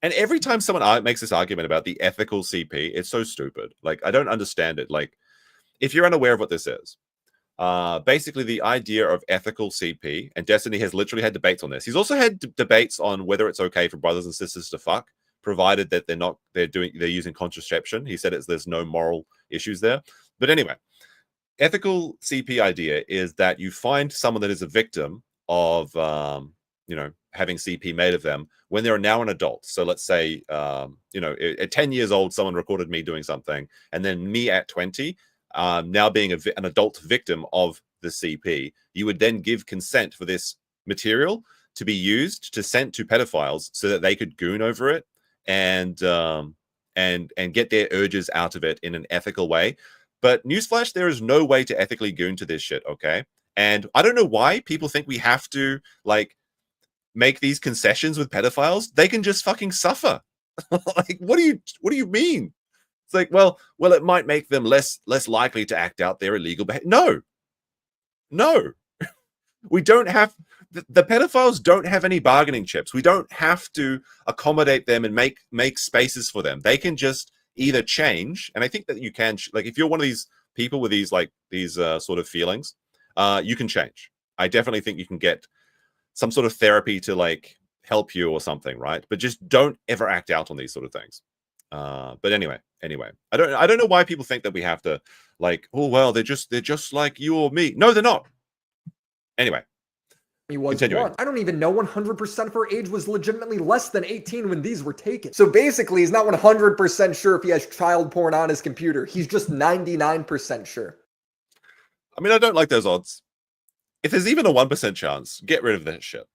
And every time someone makes this argument about the ethical CP, it's so stupid. Like, I don't understand it. Like, if you're unaware of what this is, basically the idea of ethical CP, and Destiny has literally had debates on this. He's also had debates on whether it's okay for brothers and sisters to fuck, provided that they're using contraception. He said there's no moral issues there. But anyway, ethical CP idea is that you find someone that is a victim of having CP made of them when they're now an adult. So let's say at 10 years old someone recorded me doing something, and then me at 20 now being an adult victim of the CP, you would then give consent for this material to be used to send to pedophiles so that they could goon over it and get their urges out of it in an ethical way. But newsflash, there is no way to ethically goon to this shit, okay? And I don't know why people think we have to make these concessions with pedophiles. They can just fucking suffer. Like, what do you mean? It's like, well, it might make them less likely to act out their illegal behavior. No. We don't have the pedophiles don't have any bargaining chips. We don't have to accommodate them and make spaces for them. They can just either change, and I think that you can, if you're one of these people with these sort of feelings, you can change. I definitely think you can get some sort of therapy to help you or something, right? But just don't ever act out on these sort of things. But anyway, I don't know why people think that we have to they're just like you or me. No, they're not. Anyway. He was one. I don't even know 100% of her age was legitimately less than 18 when these were taken. So basically, he's not 100% sure if he has child porn on his computer. He's just 99% sure. I mean, I don't like those odds. If there's even a 1% chance, get rid of that shit.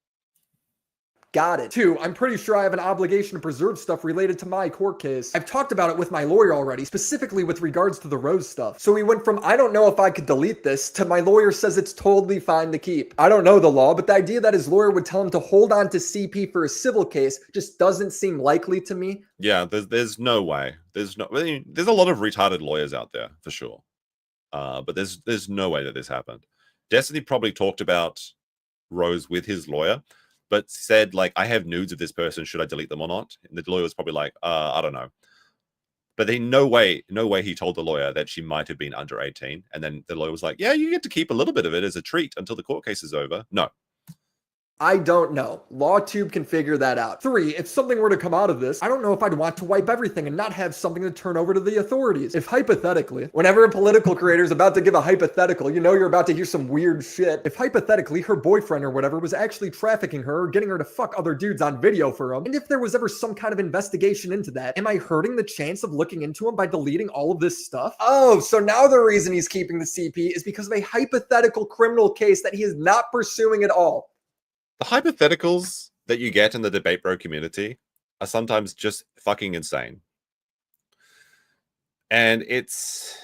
Got it. 2, I'm pretty sure I have an obligation to preserve stuff related to my court case. I've talked about it with my lawyer already, specifically with regards to the Rose stuff. So we went from, I don't know if I could delete this, to my lawyer says it's totally fine to keep. I don't know the law, but the idea that his lawyer would tell him to hold on to CP for a civil case just doesn't seem likely to me. Yeah, there's no way. There's a lot of retarded lawyers out there, for sure. But there's no way that this happened. Destiny probably talked about Rose with his lawyer, but said, I have nudes of this person. Should I delete them or not? And the lawyer was probably like, I don't know. But no way he told the lawyer that she might have been under 18. And then the lawyer was like, yeah, you get to keep a little bit of it as a treat until the court case is over. No. I don't know. LawTube can figure that out. 3, if something were to come out of this, I don't know if I'd want to wipe everything and not have something to turn over to the authorities. If hypothetically, whenever a political creator is about to give a hypothetical, you know you're about to hear some weird shit. If hypothetically her boyfriend or whatever was actually trafficking her or getting her to fuck other dudes on video for him, and if there was ever some kind of investigation into that, am I hurting the chance of looking into him by deleting all of this stuff? Oh, so now the reason he's keeping the CP is because of a hypothetical criminal case that he is not pursuing at all. The hypotheticals that you get in the debate bro community are sometimes just fucking insane. And it's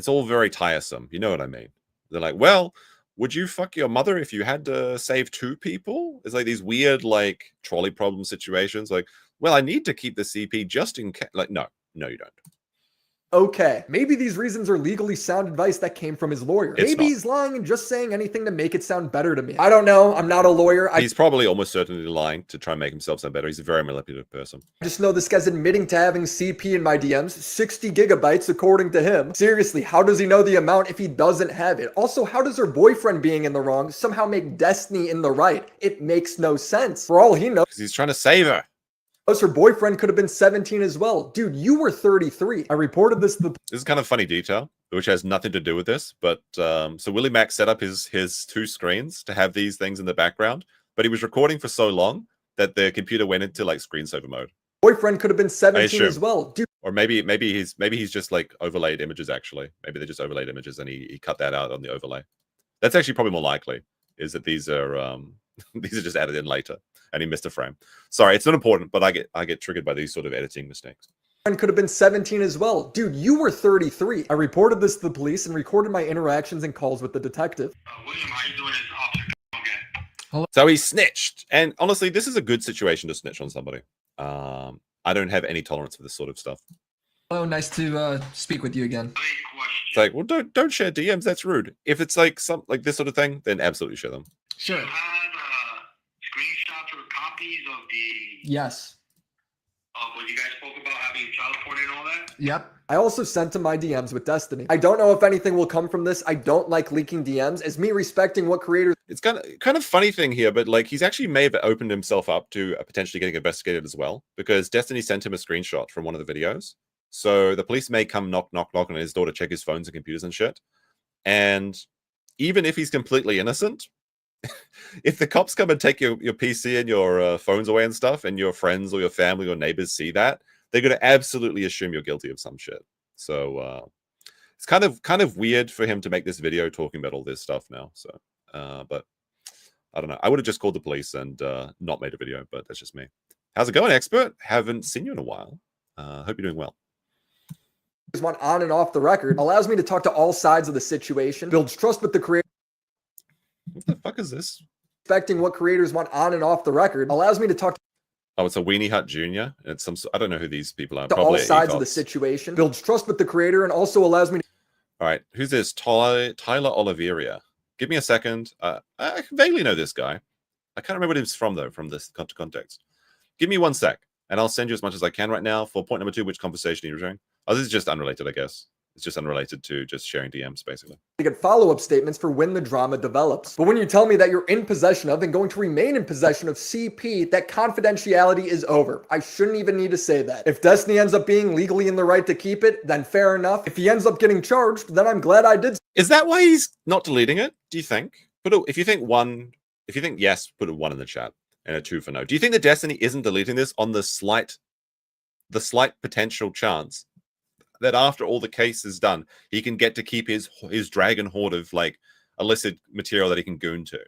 all very tiresome. You know what I mean? They're like, well, would you fuck your mother if you had to save 2 people? It's like these weird, trolley problem situations. Well, I need to keep the CP just in case. No, you don't. Okay, maybe these reasons are legally sound advice that came from his lawyer. Maybe he's lying and just saying anything to make it sound better to me. I don't know. I'm not a lawyer. He's probably almost certainly lying to try and make himself sound better. He's a very manipulative person. I just know this guy's admitting to having CP in my DMs, 60 gigabytes according to him. Seriously, how does he know the amount if he doesn't have it? Also, how does her boyfriend being in the wrong somehow make Destiny in the right? It makes no sense. For all he knows, because he's trying to save her. Her boyfriend could have been 17 as well. Dude, you were 33. I reported this to the... This is kind of funny detail, which has nothing to do with this. But so Willie Mac set up his 2 screens to have these things in the background. But he was recording for so long that the computer went into screensaver mode. Boyfriend could have been 17 as well. Dude. Or maybe he's just overlaid images actually. Maybe they just overlaid images and he cut that out on the overlay. That's actually probably more likely, is that these are these are just added in later. And he missed a frame. Sorry, it's not important, but I get triggered by these sort of editing mistakes. And could have been 17 as well. Dude, you were 33. I reported this to the police and recorded my interactions and calls with the detective. William, how you doing? It's Officer again. Hello. So he snitched. And honestly, this is a good situation to snitch on somebody. I don't have any tolerance for this sort of stuff. Hello, nice to speak with you again. It's like, well, don't share DMs. That's rude. If it's this sort of thing, then absolutely share them. Sure. Screenshots or copies of the... Yes. When you guys spoke about having child porn and all that? Yep. I also sent him my DMs with Destiny. I don't know if anything will come from this. I don't like leaking DMs, as me respecting what creators... It's kind of funny thing here, but like he's actually may have opened himself up to potentially getting investigated as well, because Destiny sent him a screenshot from one of the videos. So the police may come knock on his door to check his phones and computers and shit. And even if he's completely innocent, if the cops come and take your PC and your phones away and stuff, and your friends or your family or neighbors see that, they're going to absolutely assume you're guilty of some shit. So it's kind of weird for him to make this video talking about all this stuff now. So, but I don't know. I would have just called the police and not made a video, but that's just me. How's it going, expert? Haven't seen you in a while. Hope you're doing well. Want on and off the record, allows me to talk to all sides of the situation, builds trust with the creator. What the fuck is this? Respecting what creators want on and off the record, allows me to talk to... Oh, it's a Weenie Hut Jr. It's some... I don't know who these people are. To Probably all sides of the situation, builds trust with the creator, and also allows me to... All right, who's this? Tyler Oliveria. Give me a second. I vaguely know this guy. I can't remember what he's from, though, from this context. Give me 1 sec, and I'll send you as much as I can right now for point number 2, which conversation you're sharing. Oh, this is just unrelated, I guess. It's just unrelated to just sharing DMs, basically. To get follow-up statements for when the drama develops. But when you tell me that you're in possession of and going to remain in possession of CP, that confidentiality is over. I shouldn't even need to say that. If Destiny ends up being legally in the right to keep it, then fair enough. If he ends up getting charged, then I'm glad I did. Is that why he's not deleting it? Do you think? If you think yes, put a 1 in the chat and a 2 for no. Do you think that Destiny isn't deleting this on the slight potential chance that after all the case is done, he can get to keep his dragon hoard of like illicit material that he can goon to?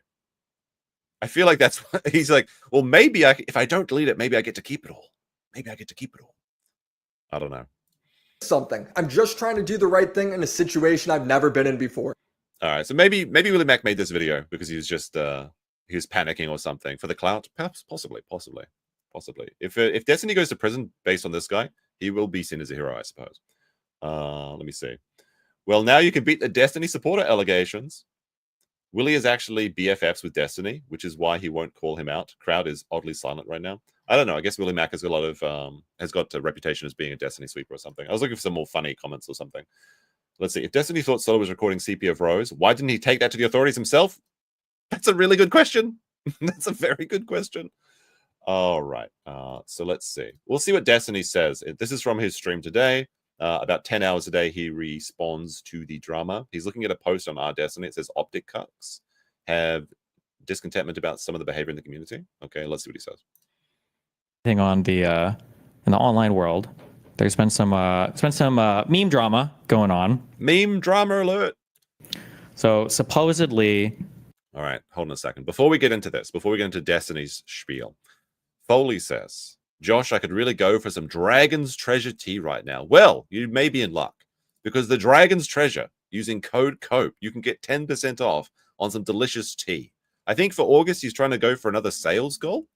I feel like that's what he's like. Well, maybe if I don't delete it, maybe I get to keep it all. Maybe I get to keep it all. I don't know. Something. I'm just trying to do the right thing in a situation I've never been in before. All right, so maybe Willie Mac made this video because he was just he was panicking or something for the clout. Perhaps, possibly. If Destiny goes to prison based on this guy, he will be seen as a hero, I suppose. Let me see. Well, now you can beat the Destiny supporter allegations. Willie is actually BFFs with Destiny, which is why he won't call him out. Crowd is oddly silent right now. I don't know. I guess Willie Mac has got a reputation as being a Destiny sweeper or something. I was looking for some more funny comments or something. Let's see. If Destiny thought Solo was recording CP of Rose, why didn't he take that to the authorities himself? That's a really good question. That's a very good question. All right. So let's see. We'll see what Destiny says. This is from his stream today. About 10 hours a day, he responds to the drama. He's looking at a post on our Destiny. It says optic cucks have discontentment about some of the behavior in the community. Okay, let's see what he says. On the in the online world, there's been some meme drama going on. Meme drama alert. So supposedly, all right, hold on a second. Before we get into this, before we get into Destiny's spiel, Foley says, Josh, I could really go for some Dragon's Treasure tea right now. Well, you may be in luck, because the Dragon's Treasure, using code COPE, you can get 10% off on some delicious tea. I think for August, he's trying to go for another sales goal.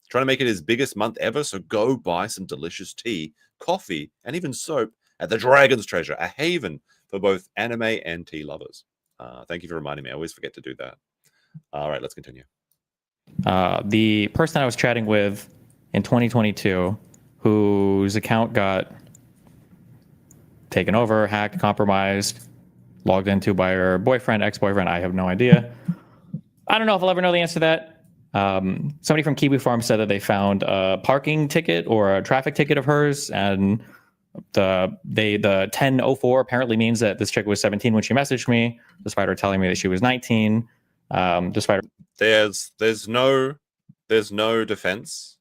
He's trying to make it his biggest month ever, so go buy some delicious tea, coffee, and even soap at the Dragon's Treasure, a haven for both anime and tea lovers. Thank you for reminding me. I always forget to do that. All right, let's continue. The person I was chatting with in 2022, whose account got taken over, hacked, compromised, logged into by her boyfriend, ex-boyfriend, I have no idea. I don't know if I'll ever know the answer to that. Somebody from Kiwi Farm said that they found a parking ticket or a traffic ticket of hers, and the 1004 apparently means that this chick was 17 when she messaged me, despite her telling me that she was 19. Despite there's no defense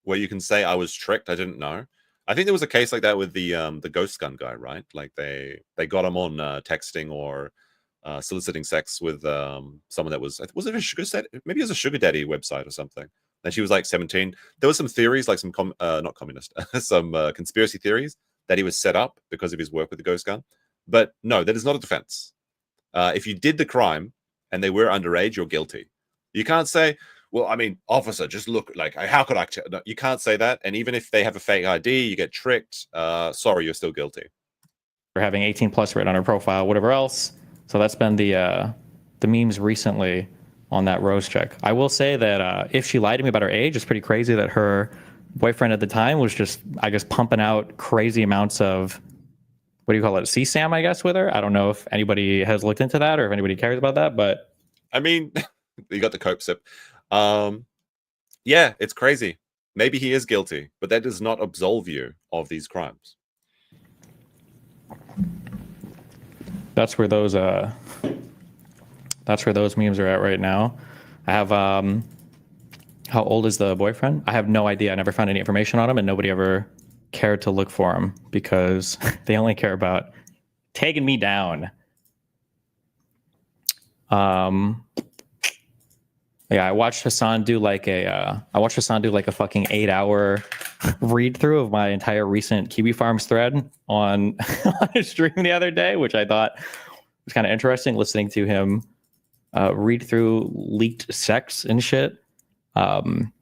where you can say I was tricked, I didn't know. I think there was a case like that with the Ghost Gun guy, right? Like they got him on texting or soliciting sex with someone that was it a sugar daddy? Maybe it was a sugar daddy website or something. And she was like 17. There was some theories, like some not communist, some conspiracy theories that he was set up because of his work with the Ghost Gun. But no, that is not a defense. If you did the crime and they were underage, you're guilty. You can't say, well, I mean, officer, just look, like, how could I? No, you can't say that. And even if they have a fake ID, you get tricked. Sorry, you're still guilty. For having 18 plus written on her profile, whatever else. So that's been the memes recently on that Rose check. I will say that if she lied to me about her age, it's pretty crazy that her boyfriend at the time was just, I guess, pumping out crazy amounts of, what do you call it, CSAM, I guess, with her. I don't know if anybody has looked into that or if anybody cares about that, but I mean, you got the cope sip. Yeah, it's crazy. Maybe he is guilty, but that does not absolve you of these crimes. that's where those memes are at right now. I have how old is the boyfriend? I have no idea. I never found any information on him, and nobody ever cared to look for him because they only care about taking me down. Yeah, I watched Hassan do like a fucking 8-hour read through of my entire recent Kiwi Farms thread on his stream the other day, which I thought was kind of interesting, listening to him read through leaked sex and shit. One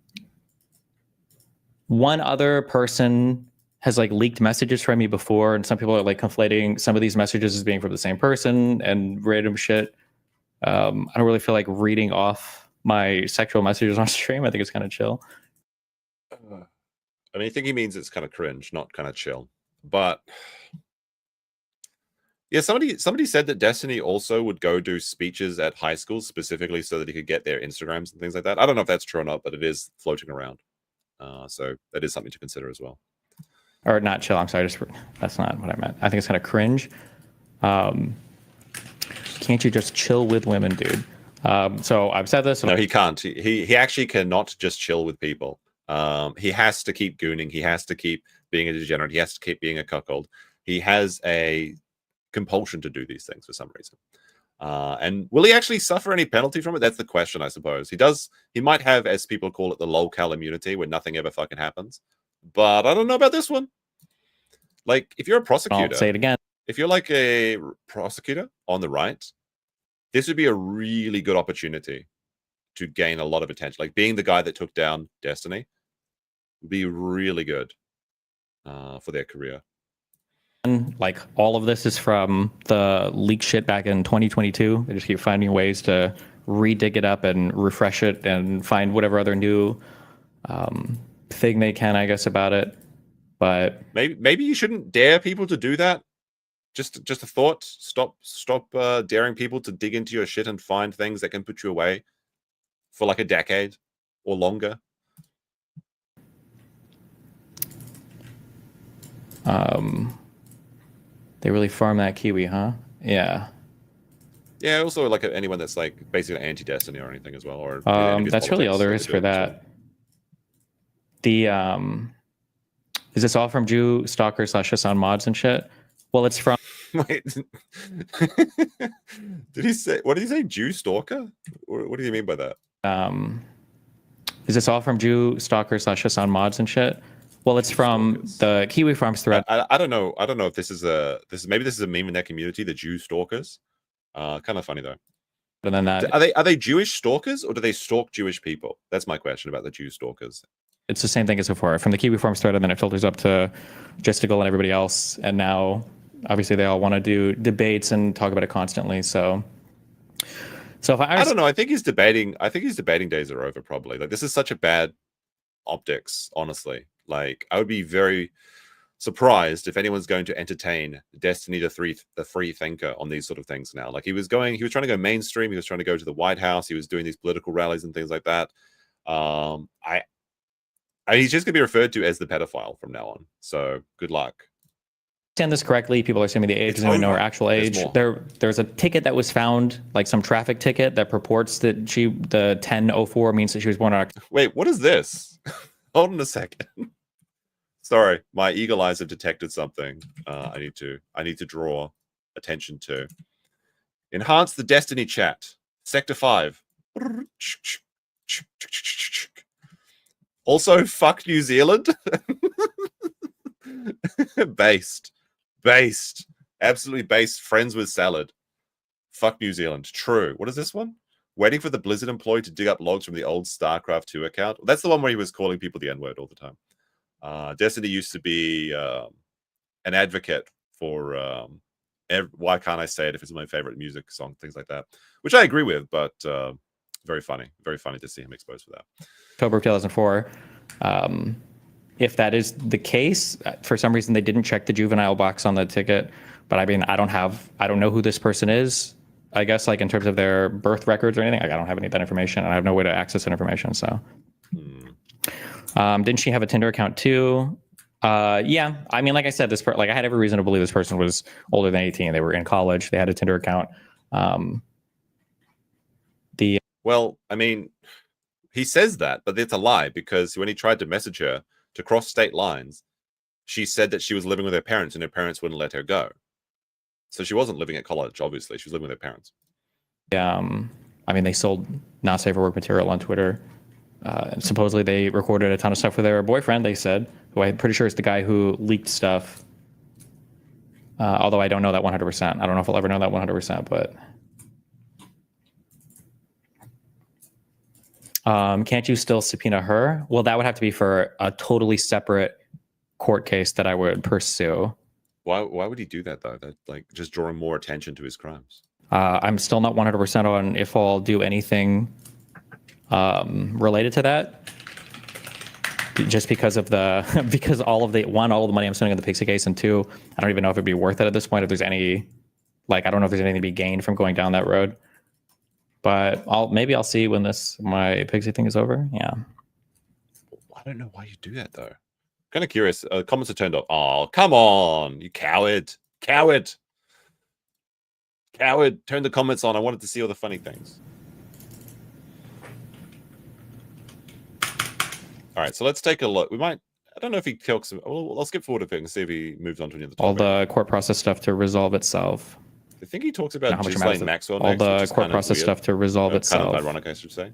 other person has like leaked messages from me before, and some people are like conflating some of these messages as being from the same person and random shit. I don't really feel like reading off my sexual messages on stream. I think it's kind of chill. I mean, I think he means it's kind of cringe, not kind of chill. But yeah, somebody said that Destiny also would go do speeches at high schools specifically so that he could get their Instagrams and things like that. I don't know if that's true or not, but it is floating around. So that is something to consider as well. Or not chill. I'm sorry. That's not what I meant. I think it's kind of cringe. Can't you just chill with women, dude? So I've said this. No, he can't. He actually cannot just chill with people. He has to keep gooning. He has to keep being a degenerate. He has to keep being a cuckold. He has a compulsion to do these things for some reason. And will he actually suffer any penalty from it? That's the question, I suppose. He might have, as people call it, the lolcal immunity, where nothing ever fucking happens. But I don't know about this one. Like, if you're a prosecutor, I'll say it again. If you're like a prosecutor on the right, this would be a really good opportunity to gain a lot of attention. Like being the guy that took down Destiny would be really good for their career. Like all of this is from the leak shit back in 2022. They just keep finding ways to re-dig it up and refresh it and find whatever other new thing they can, I guess, about it. But maybe you shouldn't dare people to do that. Just a thought. Stop daring people to dig into your shit and find things that can put you away for like a decade or longer. They really farm that Kiwi, huh? Yeah. Yeah. Also, like anyone that's like basically anti-Destiny or anything as well. Or that's really all there is for that. The is this all from Jew Stalker / Hassan mods and shit? Well, it's from. Wait, did he say? What did he say? Jew stalker? What do you mean by that? Is this all from Jew Stalker / Hassan mods and shit? Well, it's from the Kiwi Farms thread. I don't know. I don't know if this is a meme in their community, the Jew stalkers. Kind of funny though. And then that are they Jewish stalkers or do they stalk Jewish people? That's my question about the Jew stalkers. It's the same thing as before from the Kiwi Farms thread, and then it filters up to Justical and everybody else, and now. Obviously, they all want to do debates and talk about it constantly. So if I don't know. I think his debating days are over. Probably. Like this is such a bad optics. Honestly, like I would be very surprised if anyone's going to entertain Destiny the free thinker on these sort of things now. Like he was trying to go mainstream. He was trying to go to the White House. He was doing these political rallies and things like that. He's just gonna be referred to as the pedophile from now on. So good luck. Understand this correctly, people are assuming the age doesn't even know her actual age. There's a ticket that was found, like some traffic ticket that purports that the 1004 means that she was born on. Wait, what is this? Hold on a second. Sorry, my eagle eyes have detected something. I need to draw attention to. Enhance the Destiny chat. Sector 5. Also, fuck New Zealand. Based. Absolutely based. Friends with salad. Fuck New Zealand. True. What is this one? Waiting for the Blizzard employee to dig up logs from the old StarCraft 2 account. That's the one where he was calling people the N-word all the time. Destiny used to be an advocate for why can't I say it if it's my favorite music song, things like that. Which I agree with, but very funny. Very funny to see him exposed for that. October 2004. if that is the case, for some reason they didn't check the juvenile box on the ticket. But I mean, I don't know who this person is. I guess like in terms of their birth records or anything, like, I don't have any of that information, and I have no way to access that information. So, didn't she have a Tinder account too? Yeah. I mean, like I said, like I had every reason to believe this person was older than 18. They were in college. They had a Tinder account. Well, I mean, he says that, but it's a lie, because when he tried to message her to cross state lines, she said that she was living with her parents and her parents wouldn't let her go. So she wasn't living at college, obviously. She was living with her parents. I mean, they sold not safe for work material on Twitter. Supposedly they recorded a ton of stuff with their boyfriend, they said, who I'm pretty sure is the guy who leaked stuff. Although I don't know that 100%. I don't know if I'll ever know that 100%, but... can't you still subpoena her? Well, that would have to be for a totally separate court case that I would pursue. Why would he do that, though? That, like, just drawing more attention to his crimes. I'm still not 100% on if I'll do anything related to that. Just because of because all of the money I'm spending on the Pixie case, and two, I don't even know if it'd be worth it at this point. If there's any, like, I don't know if there's anything to be gained from going down that road. But maybe I'll see when my Pixie thing is over. Yeah. I don't know why you do that, though. Kind of curious. Comments are turned off. Oh, come on, you coward. Coward. Turn the comments on. I wanted to see all the funny things. All right, so let's take a look. I don't know if he talks. Well, I'll skip forward a bit and see if he moves on to another topic. All the court process stuff to resolve itself. I think he talks about Ghislaine Maxwell all next, the court process stuff to resolve itself. Kind of ironic, I should say.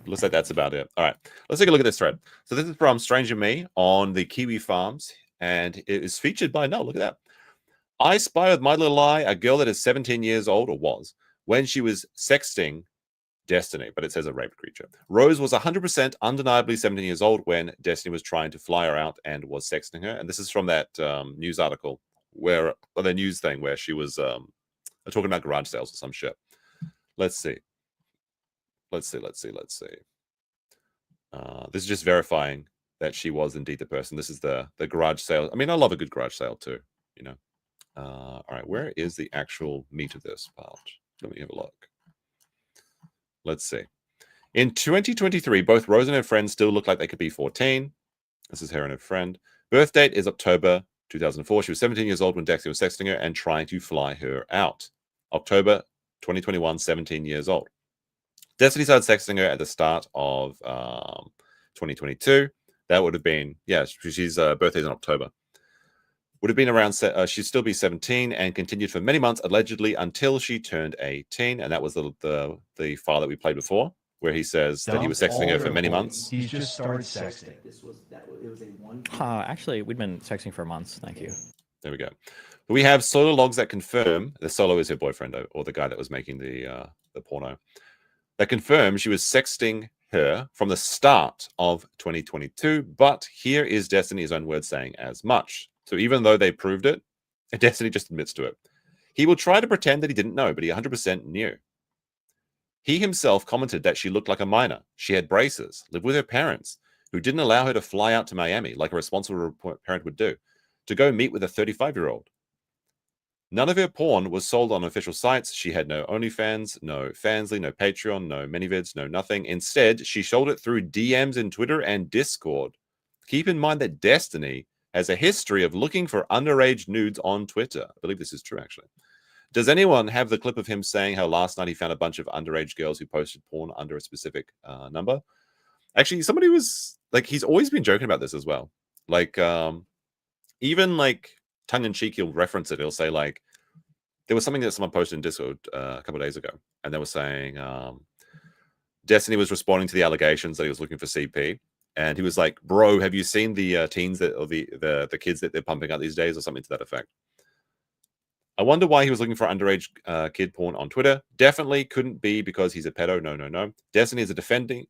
Looks like that's about it. All right, let's take a look at this thread. So this is from Stranger Me on the Kiwi Farms, and it is featured by Look at that. I spy with my little eye a girl that is 17 years old, or was, when she was sexting Destiny, but it says a raped creature. Rose was 100% undeniably 17 years old when Destiny was trying to fly her out and was sexting her. And this is from that news article or the news thing where she was talking about garage sales or some shit. Let's see. This is just verifying that she was indeed the person. This is the garage sale. I mean, I love a good garage sale too, you know. All right, where is the actual meat of this part? Let me have a look. Let's see. In 2023, both Rose and her friend still look like they could be 14. This is her and her friend. Birth date is October 2004. She was 17 years old when Dexter was sexting her and trying to fly her out. October 2021, 17 years old. Destiny started sexting her at the start of 2022. That would have been, yeah, she's birthday's in October. Would have been around, she'd still be 17 and continued for many months, allegedly, until she turned 18. And that was the file that we played before, where he says that he was sexting her for many months. He's just started sexting. Actually, we'd been sexting for months. Thank you. There we go. We have solo logs that confirm, the solo is her boyfriend, or the guy that was making the porno, that confirm she was sexting her from the start of 2022. But here is Destiny's own word saying as much. So even though they proved it, Destiny just admits to it. He will try to pretend that he didn't know, but he 100% knew. He himself commented that she looked like a minor. She had braces, lived with her parents, who didn't allow her to fly out to Miami like a responsible parent would do, to go meet with a 35-year-old. None of her porn was sold on official sites. She had no OnlyFans, no Fansly, no Patreon, no ManyVids, no nothing. Instead, she sold it through DMs in Twitter and Discord. Keep in mind that Destiny has a history of looking for underage nudes on Twitter. I believe this is true, actually. Does anyone have the clip of him saying how last night he found a bunch of underage girls who posted porn under a specific number? Actually, somebody was, like, he's always been joking about this as well. Like, even, like, tongue-in-cheek, he'll reference it. He'll say, like, there was something that someone posted in Discord a couple of days ago, and they were saying Destiny was responding to the allegations that he was looking for CP. And he was like, bro, have you seen the teens or the kids that they're pumping out these days, or something to that effect? I wonder why he was looking for underage kid porn on Twitter. Definitely couldn't be because he's a pedo. No. Destiny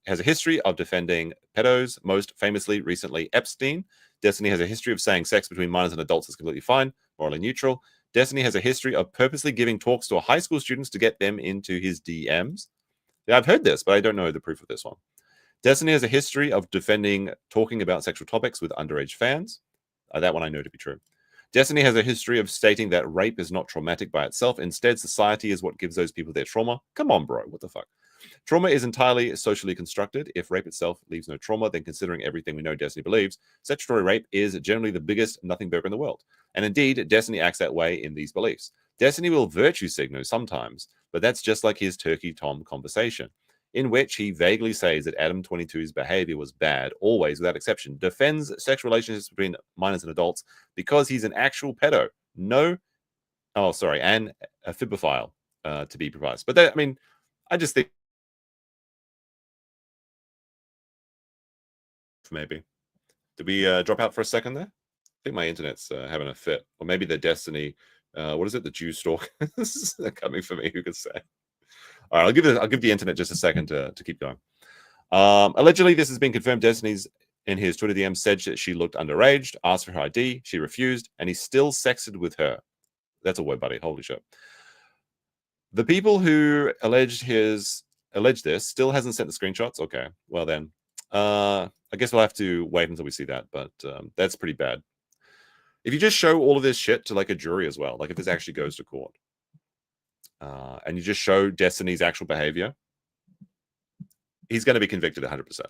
has a history of defending pedos, most famously recently Epstein. Destiny has a history of saying sex between minors and adults is completely fine, morally neutral. Destiny has a history of purposely giving talks to high school students to get them into his DMs. Yeah, I've heard this, but I don't know the proof of this one. Destiny has a history of talking about sexual topics with underage fans. That one I know to be true. Destiny has a history of stating that rape is not traumatic by itself. Instead, society is what gives those people their trauma. Come on, bro. What the fuck? Trauma is entirely socially constructed. If rape itself leaves no trauma, then considering everything we know Destiny believes, statutory rape is generally the biggest nothing burger in the world. And indeed, Destiny acts that way in these beliefs. Destiny will virtue signal sometimes, but that's just like his Turkey Tom conversation, in which he vaguely says that Adam 22's behavior was bad, always without exception, defends sexual relationships between minors and adults because he's an actual pedo. And a fibophile, to be precise. But that, I mean, I just think maybe. Did we drop out for a second there? I think my internet's having a fit. Or maybe the Destiny, what is it? The Jew stalkers are coming for me, who could say? All right, I'll give the internet just a second to keep going. Allegedly, this has been confirmed. Destiny's in his Twitter DM said that she looked underage, asked for her ID, she refused, and he still sexted with her. That's a word, buddy. Holy shit. The people who alleged this still hasn't sent the screenshots. Okay, well then, I guess we'll have to wait until we see that. But that's pretty bad. If you just show all of this shit to like a jury as well, like if this actually goes to court. And you just show Destiny's actual behavior, he's going to be convicted 100%.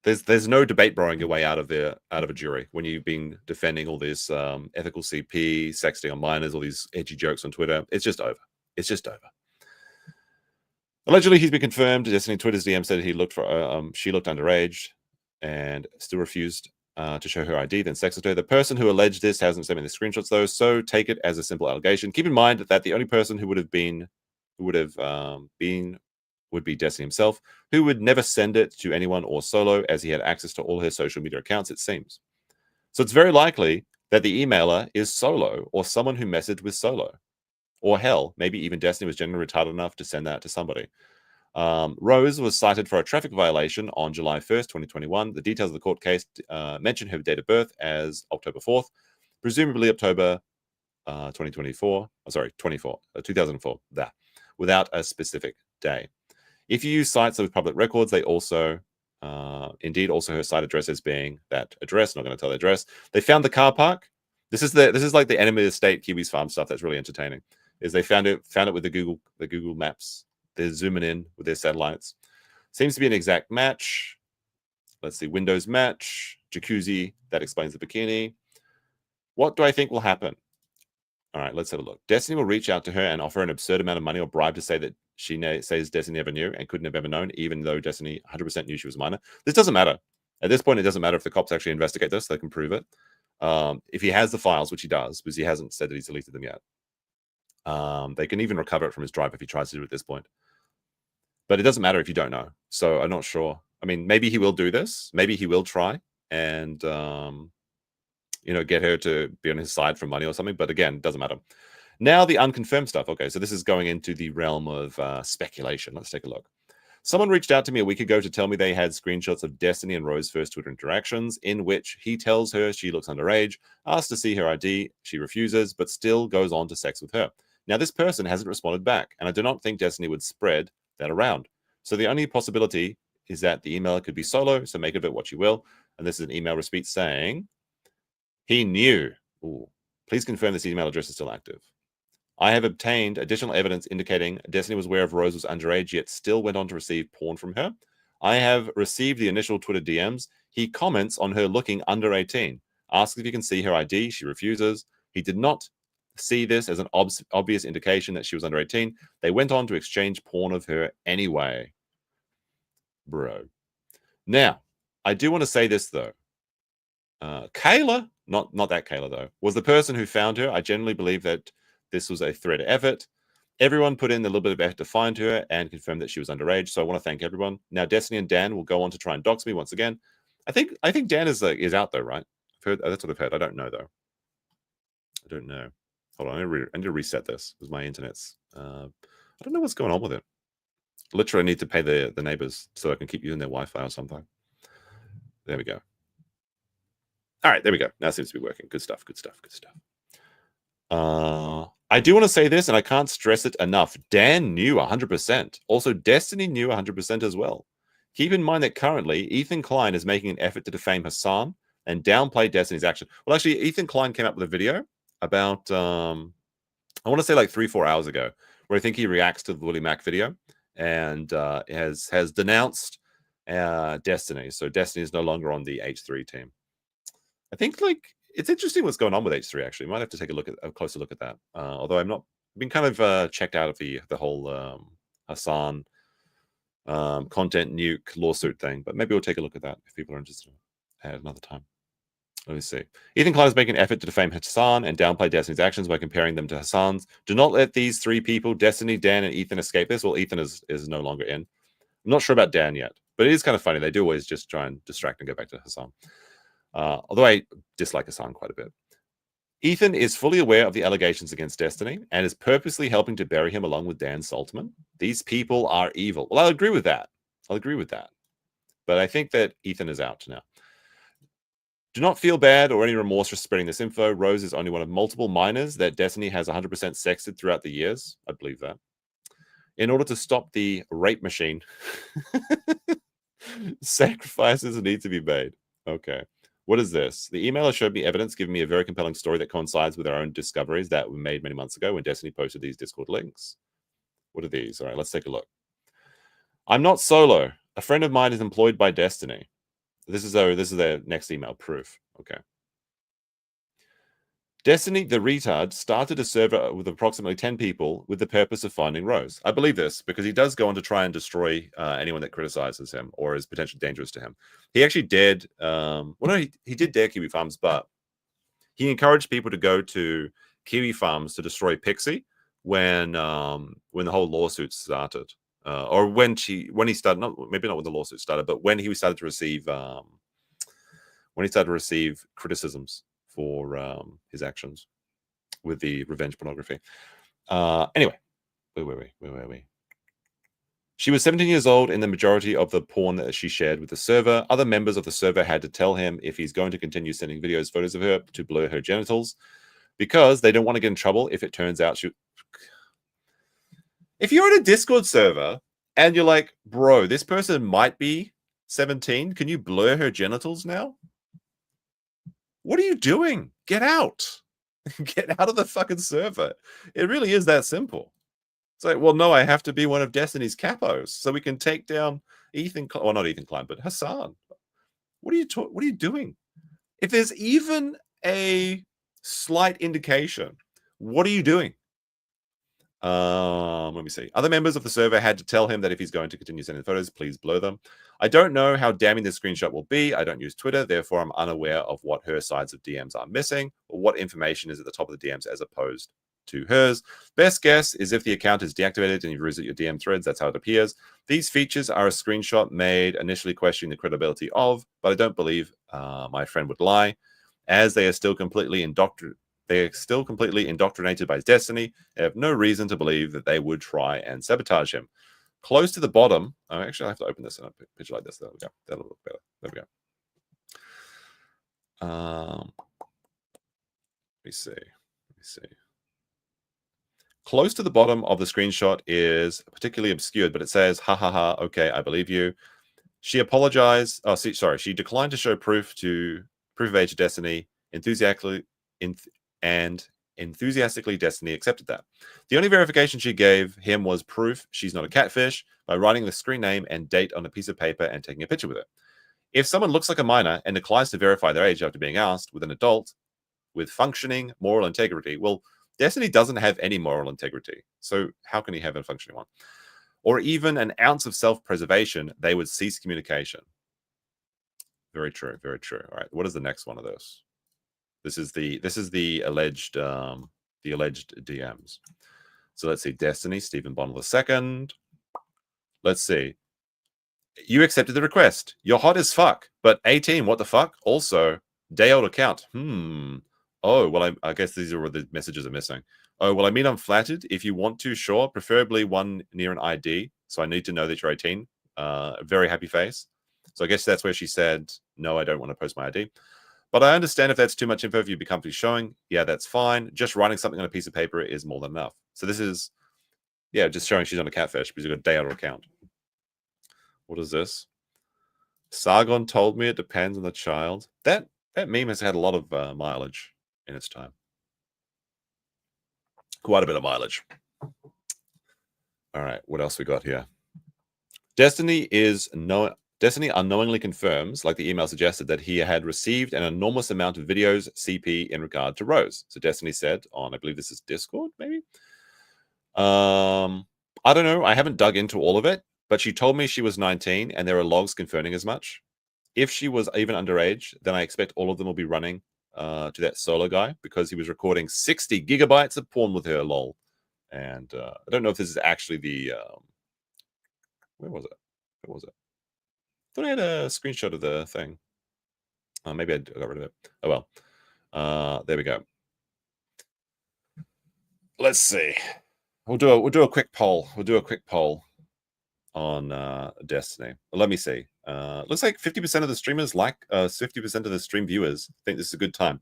There's no debate broing your way out of a jury when you've been defending all this ethical CP, sexting on minors, all these edgy jokes on Twitter. It's just over. It's just over. Allegedly, he's been confirmed. Destiny Twitter's DM said she looked underage and still refused to show her ID, then sexted her. The person who alleged this hasn't sent me the screenshots though, so take it as a simple allegation. Keep in mind that the only person who would be Destiny himself, who would never send it to anyone or Solo, as he had access to all her social media accounts, it seems. So it's very likely that the emailer is Solo or someone who messaged with Solo. Or hell, maybe even Destiny was genuinely retarded enough to send that to somebody. Rose was cited for a traffic violation on July 1st, 2021. The details of the court case mention her date of birth as October 4th, presumably October 2004, without a specific day. If you use sites with public records, they also, indeed, also her site address as being that address. Not going to tell the address. They found the car park. This is like the enemy of the state Kiwis Farm stuff that's really entertaining. Is they found it with the Google Maps. They're zooming in with their satellites. Seems to be an exact match. Let's see, Windows match, jacuzzi, that explains the bikini. What do I think will happen? All right, let's have a look. Destiny will reach out to her and offer an absurd amount of money or bribe to say that she says Destiny never knew and couldn't have ever known, even though Destiny 100% knew she was a minor. This doesn't matter. At this point, it doesn't matter if the cops actually investigate this. They can prove it. If he has the files, which he does, because he hasn't said that he's deleted them yet. They can even recover it from his drive if he tries to do it at this point. But it doesn't matter if you don't know. So I'm not sure. I mean, maybe he will do this. Maybe he will try and, get her to be on his side for money or something. But again, it doesn't matter. Now the unconfirmed stuff. Okay, so this is going into the realm of speculation. Let's take a look. Someone reached out to me a week ago to tell me they had screenshots of Destiny and Rose's first Twitter interactions, in which he tells her she looks underage, asks to see her ID, she refuses, but still goes on to sex with her. Now, this person hasn't responded back, and I do not think Destiny would spread that around. So the only possibility is that the emailer could be Solo, so make of it what you will. And this is an email receipt saying, he knew. Ooh. Please confirm this email address is still active. I have obtained additional evidence indicating Destiny was aware of Rose was underage, yet still went on to receive porn from her. I have received the initial Twitter DMs. He comments on her looking under 18, asks if he can see her ID. She refuses. He did not see this as an obvious indication that she was under 18. They went on to exchange porn of her anyway. Bro. Now, I do want to say this, though. Kayla, not that Kayla, though, was the person who found her. I generally believe that this was a thread effort. Everyone put in a little bit of effort to find her and confirm that she was underage. So I want to thank everyone. Now, Destiny and Dan will go on to try and dox me once again. I think Dan is out though, right? I've heard, that's what I've heard. I don't know though. I don't know. Hold on, I need to reset this because my internet's. I don't know what's going on with it. Literally, I need to pay the neighbors so I can keep using their Wi-Fi or something. There we go. All right, there we go. Now it seems to be working. Good stuff. Good stuff. Good stuff. I do want to say this, and I can't stress it enough. Dan knew 100%. Also, Destiny knew 100% as well. Keep in mind that currently Ethan Klein is making an effort to defame Hassan and downplay Destiny's action. Well, actually, Ethan Klein came up with a video about, I want to say like 3-4 hours ago, where I think he reacts to the Willie Mack video and has denounced Destiny. So Destiny is no longer on the H3 team. I think like it's interesting what's going on with H3. Actually, might have to take a closer look at that. Although I've been kind of checked out of the whole Hassan content nuke lawsuit thing, but maybe we'll take a look at that if people are interested at another time. Let me see. Ethan Klein is making an effort to defame Hassan and downplay Destiny's actions by comparing them to Hassan's. Do not let these three people, Destiny, Dan, and Ethan, escape this. Well, Ethan is no longer in. I'm not sure about Dan yet, but it is kind of funny. They do always just try and distract and go back to Hassan. Although I dislike Hassan quite a bit. Ethan is fully aware of the allegations against Destiny and is purposely helping to bury him along with Dan Saltman. These people are evil. Well, I'll agree with that. But I think that Ethan is out now. Do not feel bad or any remorse for spreading this info. Rose is only one of multiple minors that Destiny has 100% sexted throughout the years. I believe that. In order to stop the rape machine, sacrifices need to be made. Okay. What is this? The emailer showed me evidence, giving me a very compelling story that coincides with our own discoveries that were made many months ago when Destiny posted these Discord links. What are these? All right, let's take a look. I'm not solo. A friend of mine is employed by Destiny. This is their next email proof. Okay. Destiny, the retard, started a server with approximately 10 people with the purpose of finding Rose. I believe this because he does go on to try and destroy anyone that criticizes him or is potentially dangerous to him. He actually dared, he did dare Kiwi Farms, but he encouraged people to go to Kiwi Farms to destroy Pixie when the whole lawsuit started. Or when he started, maybe not when the lawsuit started, but when he started to receive criticisms for his actions with the revenge pornography. Anyway, where were we? She was 17 years old in the majority of the porn that she shared with the server. Other members of the server had to tell him if he's going to continue sending videos, photos of her to blur her genitals because they don't want to get in trouble if it turns out she... If you're in a Discord server and you're like, bro, this person might be 17, can you blur her genitals now? What are you doing? Get out. Get out of the fucking server. It really is that simple. It's like, well, no, I have to be one of Destiny's capos so we can take down Ethan, well, not Ethan Klein, but Hassan. What are you doing? If there's even a slight indication, what are you doing? Let me see. Other members of the server had to tell him that if he's going to continue sending photos, please blur them. I don't know how damning this screenshot will be. I don't use Twitter, therefore I'm unaware of what her sides of DMs are missing or what information is at the top of the DMs as opposed to hers. Best guess is if the account is deactivated and you visit your DM threads, that's how it appears. These features are a screenshot made initially questioning the credibility of, but I don't believe my friend would lie, as they are still completely indoctrinated by Destiny. They have no reason to believe that they would try and sabotage him. Close to the bottom. Oh, actually, I have to open this in a picture like this. There we go. That'll look better. There we go. Let me see. Close to the bottom of the screenshot is particularly obscured, but it says, ha ha ha, okay, I believe you. She apologized. Oh, she declined to show proof of age of Destiny enthusiastically Destiny accepted that. The only verification she gave him was proof she's not a catfish by writing the screen name and date on a piece of paper and taking a picture with it. If someone looks like a minor and declines to verify their age after being asked with an adult with functioning moral integrity, well, Destiny doesn't have any moral integrity, so how can he have a functioning one? Or even an ounce of self-preservation, they would cease communication. Very true, very true. All right, what is the next one of those? This is the alleged DMs. So let's see, Destiny, Stephen Bonnell II. Let's see. You accepted the request. You're hot as fuck, but 18, what the fuck? Also, day-old account. Oh, well, I guess these are where the messages are missing. Oh, well, I mean, I'm flattered. If you want to, sure. Preferably one near an ID. So I need to know that you're 18. Very happy face. So I guess that's where she said, no, I don't want to post my ID. But I understand if that's too much info for you to be comfortably showing. Yeah, that's fine. Just writing something on a piece of paper is more than enough. So this is, yeah, just showing she's on a catfish because you've got a day-old account. What is this? Sargon told me it depends on the child. That meme has had a lot of mileage in its time. Quite a bit of mileage. All right, what else we got here? Destiny unknowingly confirms, like the email suggested, that he had received an enormous amount of videos CP in regard to Rose. So Destiny said on, I believe this is Discord, maybe? I don't know. I haven't dug into all of it, but she told me she was 19 and there are logs confirming as much. If she was even underage, then I expect all of them will be running to that solo guy because he was recording 60 gigabytes of porn with her, lol. And I don't know if this is actually the... where was it? Where was it? I thought I had a screenshot of the thing. Maybe I got rid of it. Oh, well. There we go. Let's see. We'll do a quick poll. We'll do a quick poll on Destiny. Well, let me see. Looks like 50% of the streamers 50% of the stream viewers think this is a good time.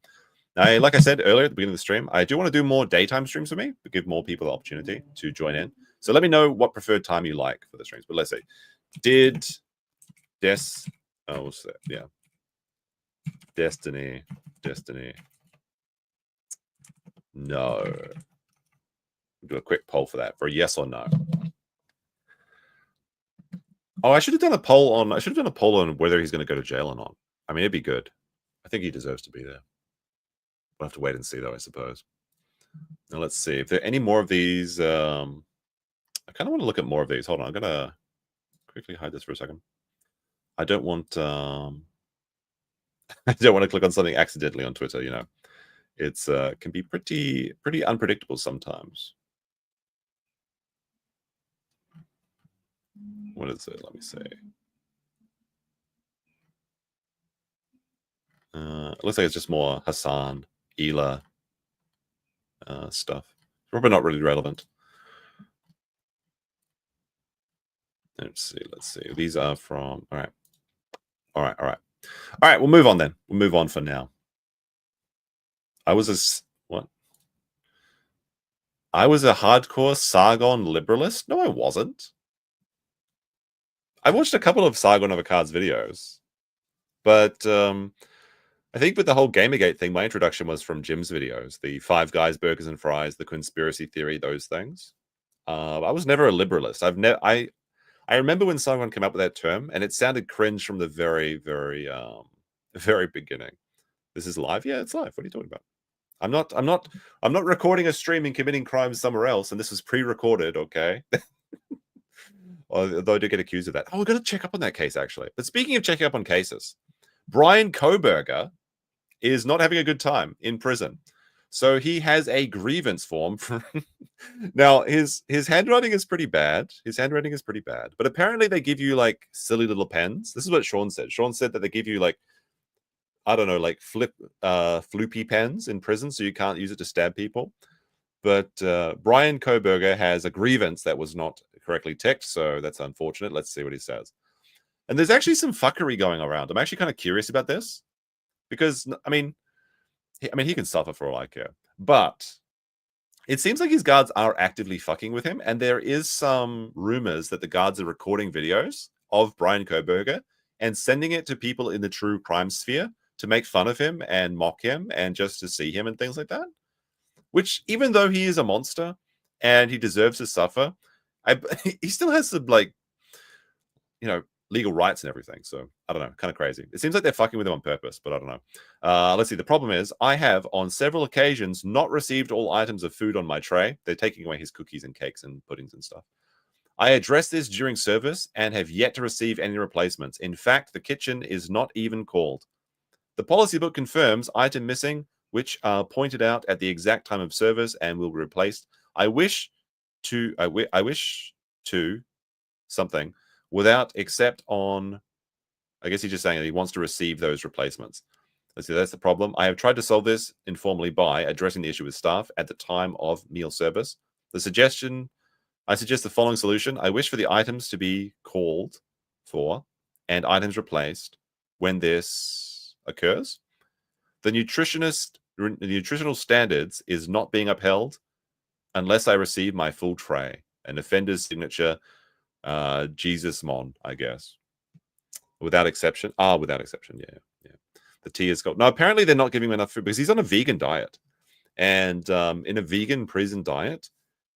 Now, like I said earlier at the beginning of the stream, I do want to do more daytime streams for me to give more people the opportunity to join in. So let me know what preferred time you like for the streams. But let's see. Did what's that? Yeah. Destiny. No. We'll do a quick poll for that, for a yes or no. Oh, I should have done a poll on whether he's going to go to jail or not. I mean, it'd be good. I think he deserves to be there. We'll have to wait and see, though, I suppose. Now, let's see. If there are any more of these... I kind of want to look at more of these. Hold on. I'm going to quickly hide this for a second. I don't want... I don't want to click on something accidentally on Twitter, you know. It's can be pretty unpredictable sometimes. What is it? Let me see. It looks like it's just more Hassan, Ela stuff. Probably not really relevant. Let's see. These are from... All right. We'll move on then. We'll move on for now. I was a hardcore Sargon liberalist? No, I wasn't. I watched a couple of Sargon of Akkad's videos. But I think with the whole Gamergate thing, my introduction was from Jim's videos. The Five Guys, Burgers and Fries, the conspiracy theory, those things. I was never a liberalist. I remember when Sargon came up with that term, and it sounded cringe from the very, very, very beginning. This is live? Yeah, it's live. What are you talking about? I'm not recording a stream and committing crimes somewhere else, and this was pre-recorded, okay? Although I did get accused of that. Oh, we're going to check up on that case, actually. But speaking of checking up on cases, Brian Kohberger is not having a good time in prison. So he has a grievance form. Now, his handwriting is pretty bad. But apparently they give you, like, silly little pens. This is what Sean said. Sean said that they give you, like, I don't know, like floopy pens in prison, so you can't use it to stab people. But Brian Kohberger has a grievance that was not correctly ticked, so that's unfortunate. Let's see what he says. And there's actually some fuckery going around. I'm actually kind of curious about this because, I mean, he can suffer for all I care. But it seems like his guards are actively fucking with him, and there is some rumors that the guards are recording videos of Brian Kohberger and sending it to people in the true crime sphere to make fun of him and mock him and just to see him and things like that. Which, even though he is a monster and he deserves to suffer, he still has some, like, you know, legal rights and everything. So, I don't know, kind of crazy. It seems like they're fucking with him on purpose, but I don't know. Let's see. The problem is I have, on several occasions, not received all items of food on my tray. They're taking away his cookies and cakes and puddings and stuff. I addressed this during service and have yet to receive any replacements. In fact, the kitchen is not even called. The policy book confirms item missing, which are pointed out at the exact time of service and will be replaced. I wish to something without except on... I guess he's just saying that he wants to receive those replacements. Let's see, that's the problem. I have tried to solve this informally by addressing the issue with staff at the time of meal service. I suggest the following solution. I wish for the items to be called for and items replaced when this occurs. The nutritional standards is not being upheld unless I receive my full tray. An offender's signature, Jesus Mon, I guess. Without exception. Without exception. Yeah, yeah. The tea is gold. No, apparently they're not giving him enough food because he's on a vegan diet, and in a vegan prison diet,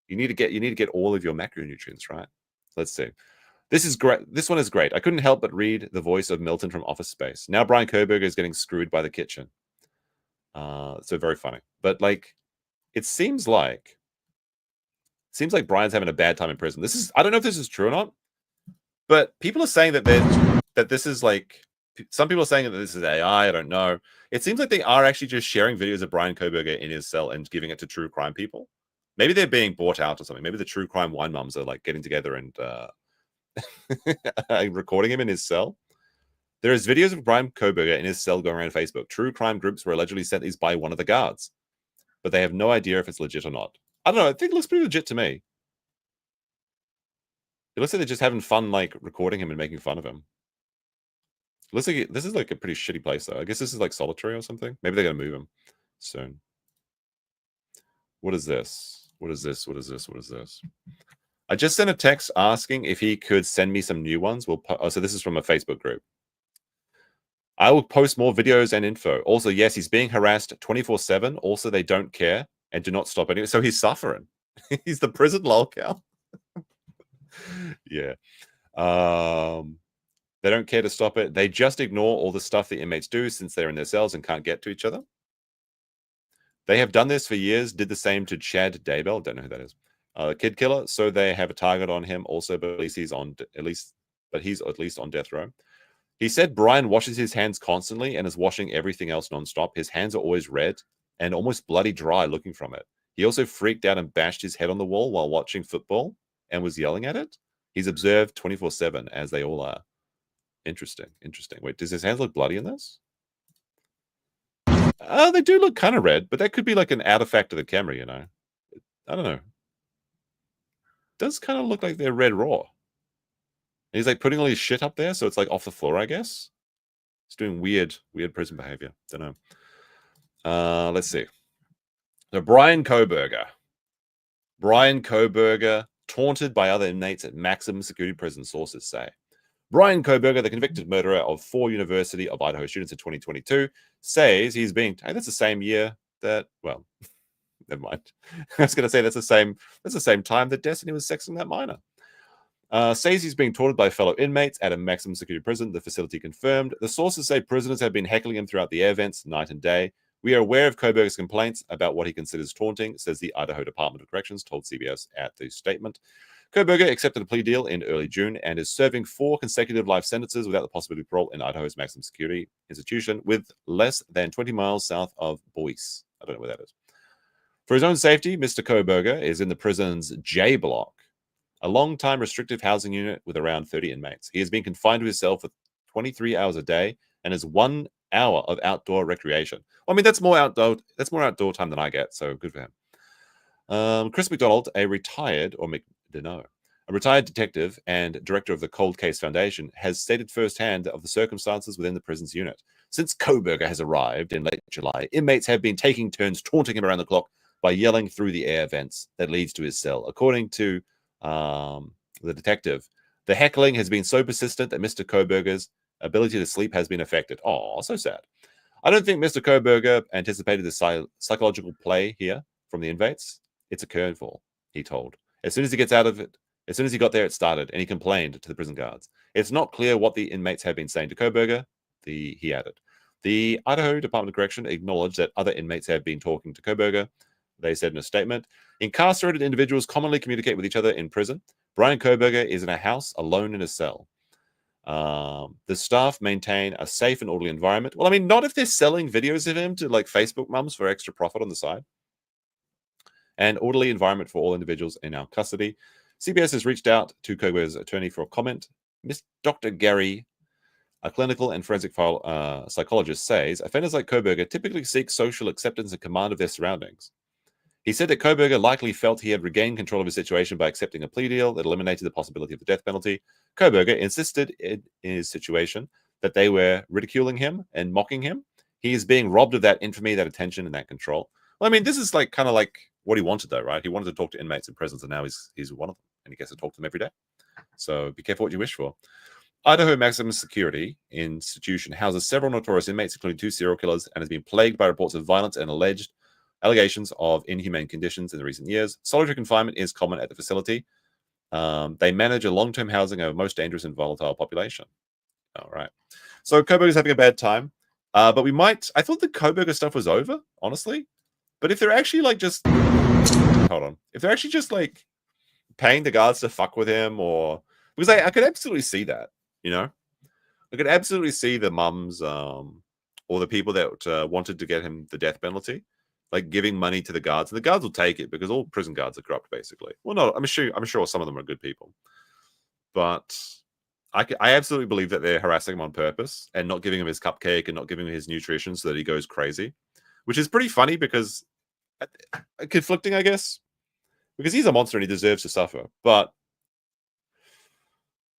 you need to get all of your macronutrients, right? Let's see. This is great. This one is great. I couldn't help but read the voice of Milton from Office Space. Now Brian Kohberger is getting screwed by the kitchen. So very funny. But like, it seems like Brian's having a bad time in prison. I don't know if this is true or not, but people are saying that this is like, some people are saying that this is AI. I don't know. It seems like they are actually just sharing videos of Brian Kohberger in his cell and giving it to true crime people. Maybe they're being bought out or something. Maybe the true crime wine mums are like getting together and recording him in his cell. There is videos of Brian Kohberger in his cell going around Facebook. True crime groups were allegedly sent these by one of the guards, but they have no idea if it's legit or not. I don't know. I think it looks pretty legit to me. It looks like they're just having fun, like recording him and making fun of him. It looks like this is like a pretty shitty place, though. I guess this is like solitary or something. Maybe they're gonna move him soon. What is this? What is this? What is this? What is this? I just sent a text asking if he could send me some new ones. So this is from a Facebook group. I will post more videos and info. Also, yes, he's being harassed 24/7. Also, they don't care and do not stop anyway. So he's suffering. He's the prison lolcow. Yeah. They don't care to stop it. They just ignore all the stuff the inmates do since they're in their cells and can't get to each other. They have done this for years. Did the same to Chad Daybell. Don't know who that is. Kid killer. So they have a target on him also, but at least he's at least on death row. He said Brian washes his hands constantly and is washing everything else nonstop. His hands are always red and almost bloody dry looking from it. He also freaked out and bashed his head on the wall while watching football and was yelling at it. He's observed 24/7, as they all are. Interesting. Interesting. Wait, does his hands look bloody in this? They do look kind of red, but that could be like an artifact of the camera, you know. I don't know. It does kind of look like they're red raw. And he's like putting all his shit up there, so it's like off the floor, I guess. He's doing weird prison behavior. Don't know. Let's see. So Brian Kohberger. Brian Kohberger taunted by other inmates at maximum security prison, sources say. Brian Kohberger, the convicted murderer of 4 University of Idaho students in 2022, says he's being... Hey, that's the same year that... Well, never mind. I was going to say that's the same time that Destiny was sexing that minor. Says he's being taunted by fellow inmates at a maximum security prison, the facility confirmed. The sources say prisoners have been heckling him throughout the air vents, night and day. We are aware of Kohberger's complaints about what he considers taunting, says the Idaho Department of Corrections, told CBS at the statement. Kohberger accepted a plea deal in early June and is serving 4 consecutive life sentences without the possibility of parole in Idaho's maximum security institution with less than 20 miles south of Boise. I don't know where that is. For his own safety, Mr. Kohberger is in the prison's J block, a long-time restrictive housing unit with around 30 inmates. He has been confined to his cell for 23 hours a day and has 1 hour of outdoor recreation. Well, I mean, that's more outdoor time than I get, so good for him. Chris McDonald, a retired detective and director of the Cold Case Foundation, has stated firsthand of the circumstances within the prison's unit. Since Kohberger has arrived in late July, inmates have been taking turns taunting him around the clock by yelling through the air vents that leads to his cell. According to the detective, the heckling has been so persistent that Mr. Kohberger's ability to sleep has been affected. Oh, so sad. I don't think Mr. Kohberger anticipated the psychological play here from the inmates. It's a curveball, he told. As soon as he got there, it started, and he complained to the prison guards. It's not clear what the inmates have been saying to Kohberger, he added. The Idaho Department of Correction acknowledged that other inmates have been talking to Kohberger. They said in a statement, incarcerated individuals commonly communicate with each other in prison. Brian Kohberger is in a house alone in a cell. The staff maintain a safe and orderly environment. Well, I mean, not if they're selling videos of him to like Facebook mums for extra profit on the side. An orderly environment for all individuals in our custody. CBS has reached out to Kohberger's attorney for a comment. Dr. Gary, a clinical and forensic psychologist, says offenders like Kohberger typically seek social acceptance and command of their surroundings. He said that Kohberger likely felt he had regained control of his situation by accepting a plea deal that eliminated the possibility of the death penalty. Kohberger insisted in his situation that they were ridiculing him and mocking him. He is being robbed of that infamy, that attention, and that control. Well, I mean, this is like kind of like what he wanted, though, right? He wanted to talk to inmates in prisons, and now he's one of them, and he gets to talk to them every day. So be careful what you wish for. Idaho Maximum Security Institution houses several notorious inmates, including 2 serial killers, and has been plagued by reports of violence and alleged allegations of inhumane conditions in the recent years. Solitary confinement is common at the facility. They manage a long-term housing of most dangerous and volatile population. All right. So Kohberger's having a bad time. But we might... I thought the Kohberger stuff was over, honestly. But if they're actually, like, just... Hold on. If they're actually just, like, paying the guards to fuck with him, or... Because I could absolutely see that, you know? I could absolutely see the mums or the people that wanted to get him the death penalty, like, giving money to the guards. And the guards will take it, because all prison guards are corrupt, basically. Well, no, I'm sure some of them are good people. But... I absolutely believe that they're harassing him on purpose and not giving him his cupcake and not giving him his nutrition so that he goes crazy, which is pretty funny because conflicting, I guess, because he's a monster and he deserves to suffer. But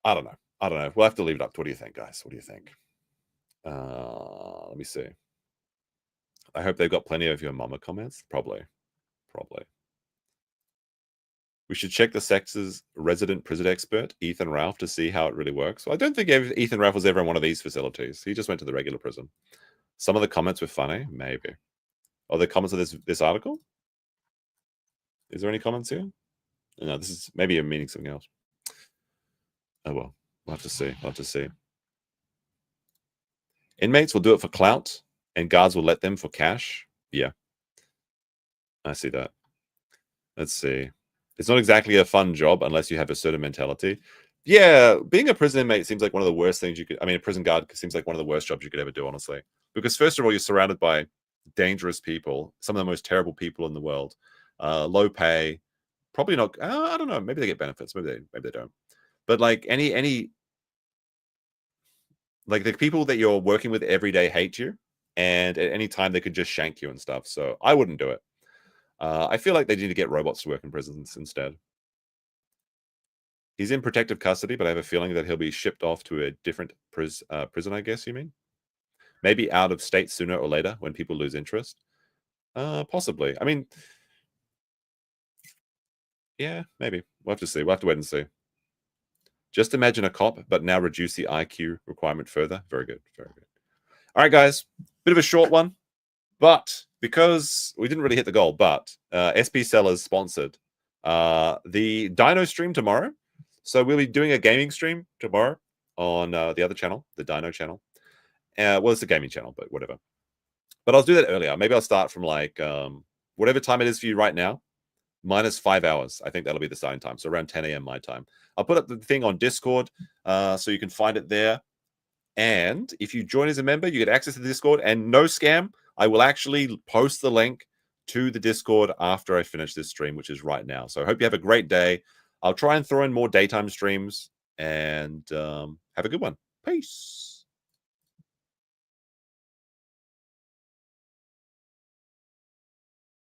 I don't know. We'll have to leave it up. What do you think, guys? What do you think? Let me see. I hope they've got plenty of your mama comments. Probably. We should check the sector's resident prison expert, Ethan Ralph, to see how it really works. Well, I don't think Ethan Ralph was ever in one of these facilities. He just went to the regular prison. Some of the comments were funny, maybe. Are there comments of this article? Is there any comments here? No, this is maybe I'm meaning something else. Oh well, we'll have to see. Inmates will do it for clout, and guards will let them for cash. Yeah, I see that. Let's see. It's not exactly a fun job unless you have a certain mentality. Yeah, being a prison inmate seems like one of the worst things you could... I mean, a prison guard seems like one of the worst jobs you could ever do, honestly. Because first of all, you're surrounded by dangerous people, some of the most terrible people in the world. Low pay, probably not... I don't know. Maybe they get benefits. Maybe they don't. But like any... Like the people that you're working with every day hate you. And at any time, they could just shank you and stuff. So I wouldn't do it. I feel like they need to get robots to work in prisons instead. He's in protective custody, but I have a feeling that he'll be shipped off to a different prison, I guess you mean? Maybe out of state sooner or later when people lose interest. Possibly. I mean, yeah, maybe. We'll have to see. We'll have to wait and see. Just imagine a cop, but now reduce the IQ requirement further. Very good. Very good. All right, guys. Bit of a short one. But because we didn't really hit the goal, but SP Sellers sponsored the Dino stream tomorrow. So we'll be doing a gaming stream tomorrow on the other channel, the Dino channel. Well, it's a gaming channel, but whatever. But I'll do that earlier. Maybe I'll start from like whatever time it is for you right now, minus 5 hours. I think that'll be the starting time. So around 10 a.m. my time. I'll put up the thing on Discord so you can find it there. And if you join as a member, you get access to the Discord. And no scam, I will actually post the link to the Discord after I finish this stream, which is right now. So I hope you have a great day. I'll try and throw in more daytime streams and have a good one. Peace.